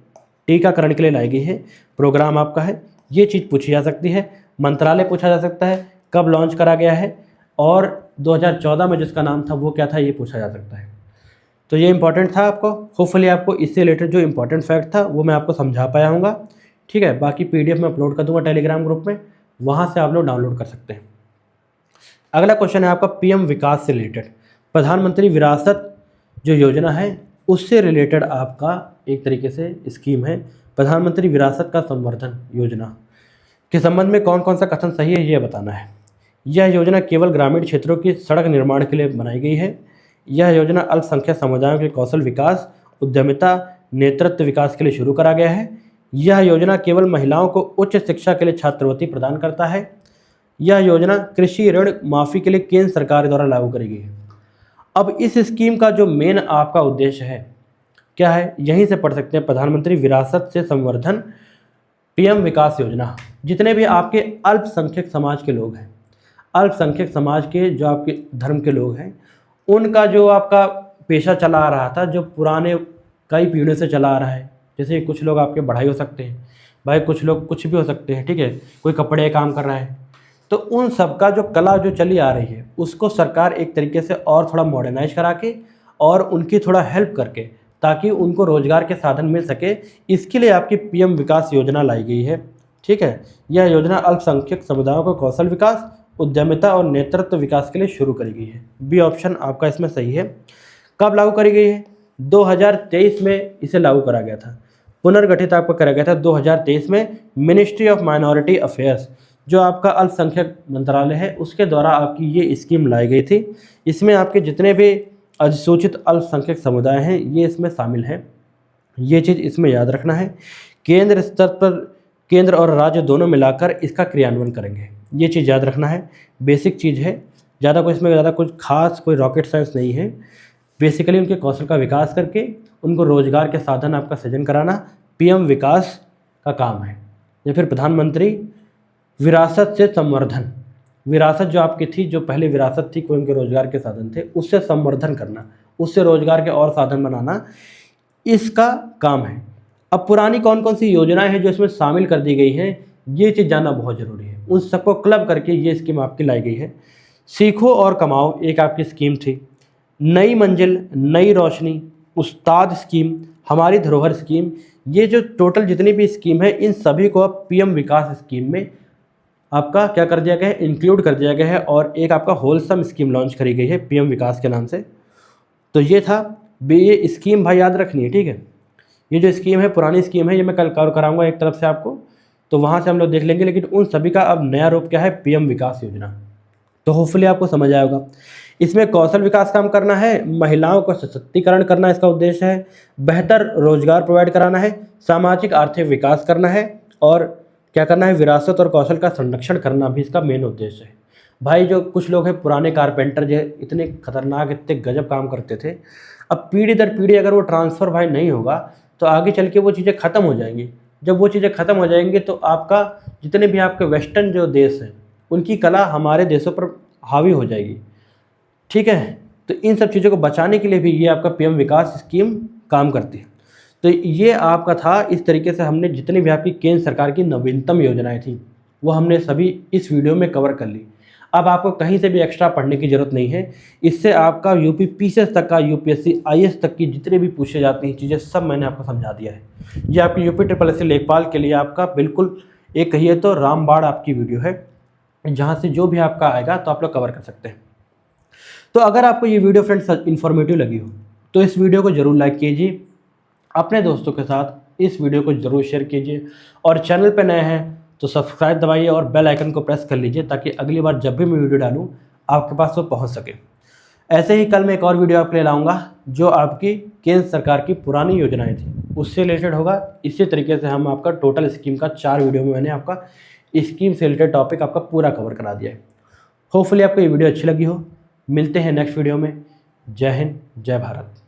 A: टीकाकरण के लिए लाई गई है, प्रोग्राम आपका है। ये चीज़ पूछी जा सकती है। मंत्रालय पूछा जा सकता है, कब लॉन्च करा गया है, और 2014 में जिसका नाम था वो क्या था, ये पूछा जा सकता है। तो ये इंपॉर्टेंट था आपको। होपफुली आपको इससे रिलेटेड जो इंपॉर्टेंट फैक्ट था वो मैं आपको समझा पाया हूँगा, ठीक है। बाकी PDF में अपलोड कर दूँगा टेलीग्राम ग्रुप में, वहाँ से आप लोग डाउनलोड कर सकते हैं। अगला क्वेश्चन है आपका PM विकास से रिलेटेड। प्रधानमंत्री विरासत जो योजना है उससे रिलेटेड आपका एक तरीके से स्कीम है। प्रधानमंत्री विरासत का संवर्धन योजना के संबंध में कौन कौन सा कथन सही है, ये बताना है। यह योजना केवल ग्रामीण क्षेत्रों की सड़क निर्माण के लिए बनाई गई है। यह योजना अल्पसंख्यक समुदायों के कौशल विकास, उद्यमिता, नेतृत्व विकास के लिए शुरू करा गया है। यह योजना केवल महिलाओं को उच्च शिक्षा के लिए छात्रवृत्ति प्रदान करता है। यह योजना कृषि ऋण माफी के लिए केंद्र सरकार द्वारा लागू करी गई है। अब इस स्कीम का जो मेन आपका उद्देश्य है क्या है, यहीं से पढ़ सकते हैं। प्रधानमंत्री विरासत से संवर्धन PM विकास योजना। जितने भी आपके अल्पसंख्यक समाज के लोग हैं, अल्पसंख्यक समाज के जो आपके धर्म के लोग हैं, उनका जो आपका पेशा चला आ रहा था, जो पुराने कई पीढ़ियों से चला आ रहा है, जैसे कुछ लोग आपके बढ़ाई हो सकते हैं भाई, कुछ लोग कुछ भी हो सकते हैं, ठीक है, कोई कपड़े का काम कर रहा है, तो उन सब का जो कला जो चली आ रही है उसको सरकार एक तरीके से और थोड़ा मॉडर्नाइज करा के और उनकी थोड़ा हेल्प करके, ताकि उनको रोजगार के साधन मिल सके, इसके लिए आपकी PM विकास योजना लाई गई है, ठीक है। यह योजना अल्पसंख्यक समुदायों को कौशल विकास, उद्यमिता और नेतृत्व विकास के लिए शुरू करी गई है। बी ऑप्शन आपका इसमें सही है। कब लागू करी गई है? 2023 में इसे लागू करा गया था। पुनर्गठित आपका करा गया था 2023 में। मिनिस्ट्री ऑफ माइनॉरिटी अफेयर्स जो आपका अल्पसंख्यक मंत्रालय है उसके द्वारा आपकी ये स्कीम लाई गई थी। इसमें आपके जितने भी अधिसूचित अल्पसंख्यक समुदाय हैं ये इसमें शामिल हैं। ये चीज़ इसमें याद रखना है। केंद्र स्तर पर केंद्र और राज्य दोनों मिलाकर इसका क्रियान्वयन करेंगे, ये चीज़ याद रखना है। बेसिक चीज़ है, ज़्यादा कुछ इसमें ज़्यादा कुछ खास कोई रॉकेट साइंस नहीं है। बेसिकली उनके कौशल का विकास करके उनको रोजगार के साधन आपका सृजन कराना PM विकास का काम है। या फिर प्रधानमंत्री विरासत से संवर्धन, विरासत जो आपकी थी, जो पहले विरासत थी, कोई उनके रोजगार के साधन थे, उससे संवर्धन करना, उससे रोजगार के और साधन बनाना, इसका काम है। अब पुरानी कौन कौन सी योजनाएं हैं जो इसमें शामिल कर दी गई हैं, ये चीज़ जानना बहुत ज़रूरी है। उन सबको क्लब करके ये स्कीम आपकी लाई गई है। सीखो और कमाओ एक आपकी स्कीम थी, नई मंजिल नई रोशनी, उस्ताद स्कीम, हमारी धरोहर स्कीम, ये जो टोटल जितनी भी स्कीम है इन सभी को अब पीएम विकास स्कीम में आपका क्या कर दिया गया है, इंक्लूड कर दिया गया है और एक आपका होलसम स्कीम लॉन्च करी गई है पीएम विकास के नाम से। तो ये था ये स्कीम भाई याद रखनी है, ठीक है। ये जो स्कीम है पुरानी स्कीम है, ये मैं कल कवर कराऊंगा एक तरफ से आपको, तो वहाँ से हम लोग देख लेंगे, लेकिन उन सभी का अब नया रूप क्या है, पीएम विकास योजना। तो होपफुली आपको समझ आएगा। इसमें कौशल विकास काम करना है, महिलाओं का सशक्तिकरण करना इसका उद्देश्य है, बेहतर रोजगार प्रोवाइड कराना है, सामाजिक आर्थिक विकास करना है और क्या करना है, विरासत और कौशल का संरक्षण करना भी इसका मेन उद्देश्य है। भाई जो कुछ लोग हैं पुराने कारपेंटर जो इतने खतरनाक इतने गजब काम करते थे, अब पीढ़ी दर पीढ़ी अगर वो ट्रांसफ़र भाई नहीं होगा तो आगे चल के वो चीज़ें ख़त्म हो जाएंगी। जब वो चीज़ें ख़त्म हो जाएंगी तो आपका जितने भी आपके वेस्टर्न जो देश हैं उनकी कला हमारे देशों पर हावी हो जाएगी, ठीक है। तो इन सब चीज़ों को बचाने के लिए भी ये आपका पीएम विकास स्कीम काम करती है। तो ये आपका था, इस तरीके से हमने जितनी भी आपकी केंद्र सरकार की नवीनतम योजनाएं थी वो हमने सभी इस वीडियो में कवर कर ली। अब आपको कहीं से भी एक्स्ट्रा पढ़ने की ज़रूरत नहीं है। इससे आपका यूपी पीसीएस तक का, यूपीएससी आईएएस तक की जितनी भी पूछे जाती हैं चीज़ें सब मैंने आपको समझा दिया है। ये आपकी यूपी ट्रिपल लेखपाल के लिए आपका बिल्कुल एक कहिए तो रामबाण आपकी वीडियो है, जहाँ से जो भी आपका आएगा तो आप लोग कवर कर सकते हैं। तो अगर आपको ये वीडियो फ्रेंड्स इन्फॉर्मेटिव लगी हो तो इस वीडियो को ज़रूर लाइक कीजिए, अपने दोस्तों के साथ इस वीडियो को ज़रूर शेयर कीजिए और चैनल पर नए हैं तो सब्सक्राइब दबाइए और बेल आइकन को प्रेस कर लीजिए ताकि अगली बार जब भी मैं वीडियो डालूँ आपके पास वो पहुँच सके। ऐसे ही कल मैं एक और वीडियो आपके लिए लाऊंगा जो आपकी केंद्र सरकार की पुरानी योजनाएं थी उससे रिलेटेड होगा। इसी तरीके से हम आपका टोटल स्कीम का 4 वीडियो में मैंने आपका स्कीम से रिलेटेड टॉपिक आपका पूरा कवर करा दिया है। होपफुली आपको ये वीडियो अच्छी लगी हो। मिलते हैं नेक्स्ट वीडियो में। जय हिंद, जय भारत।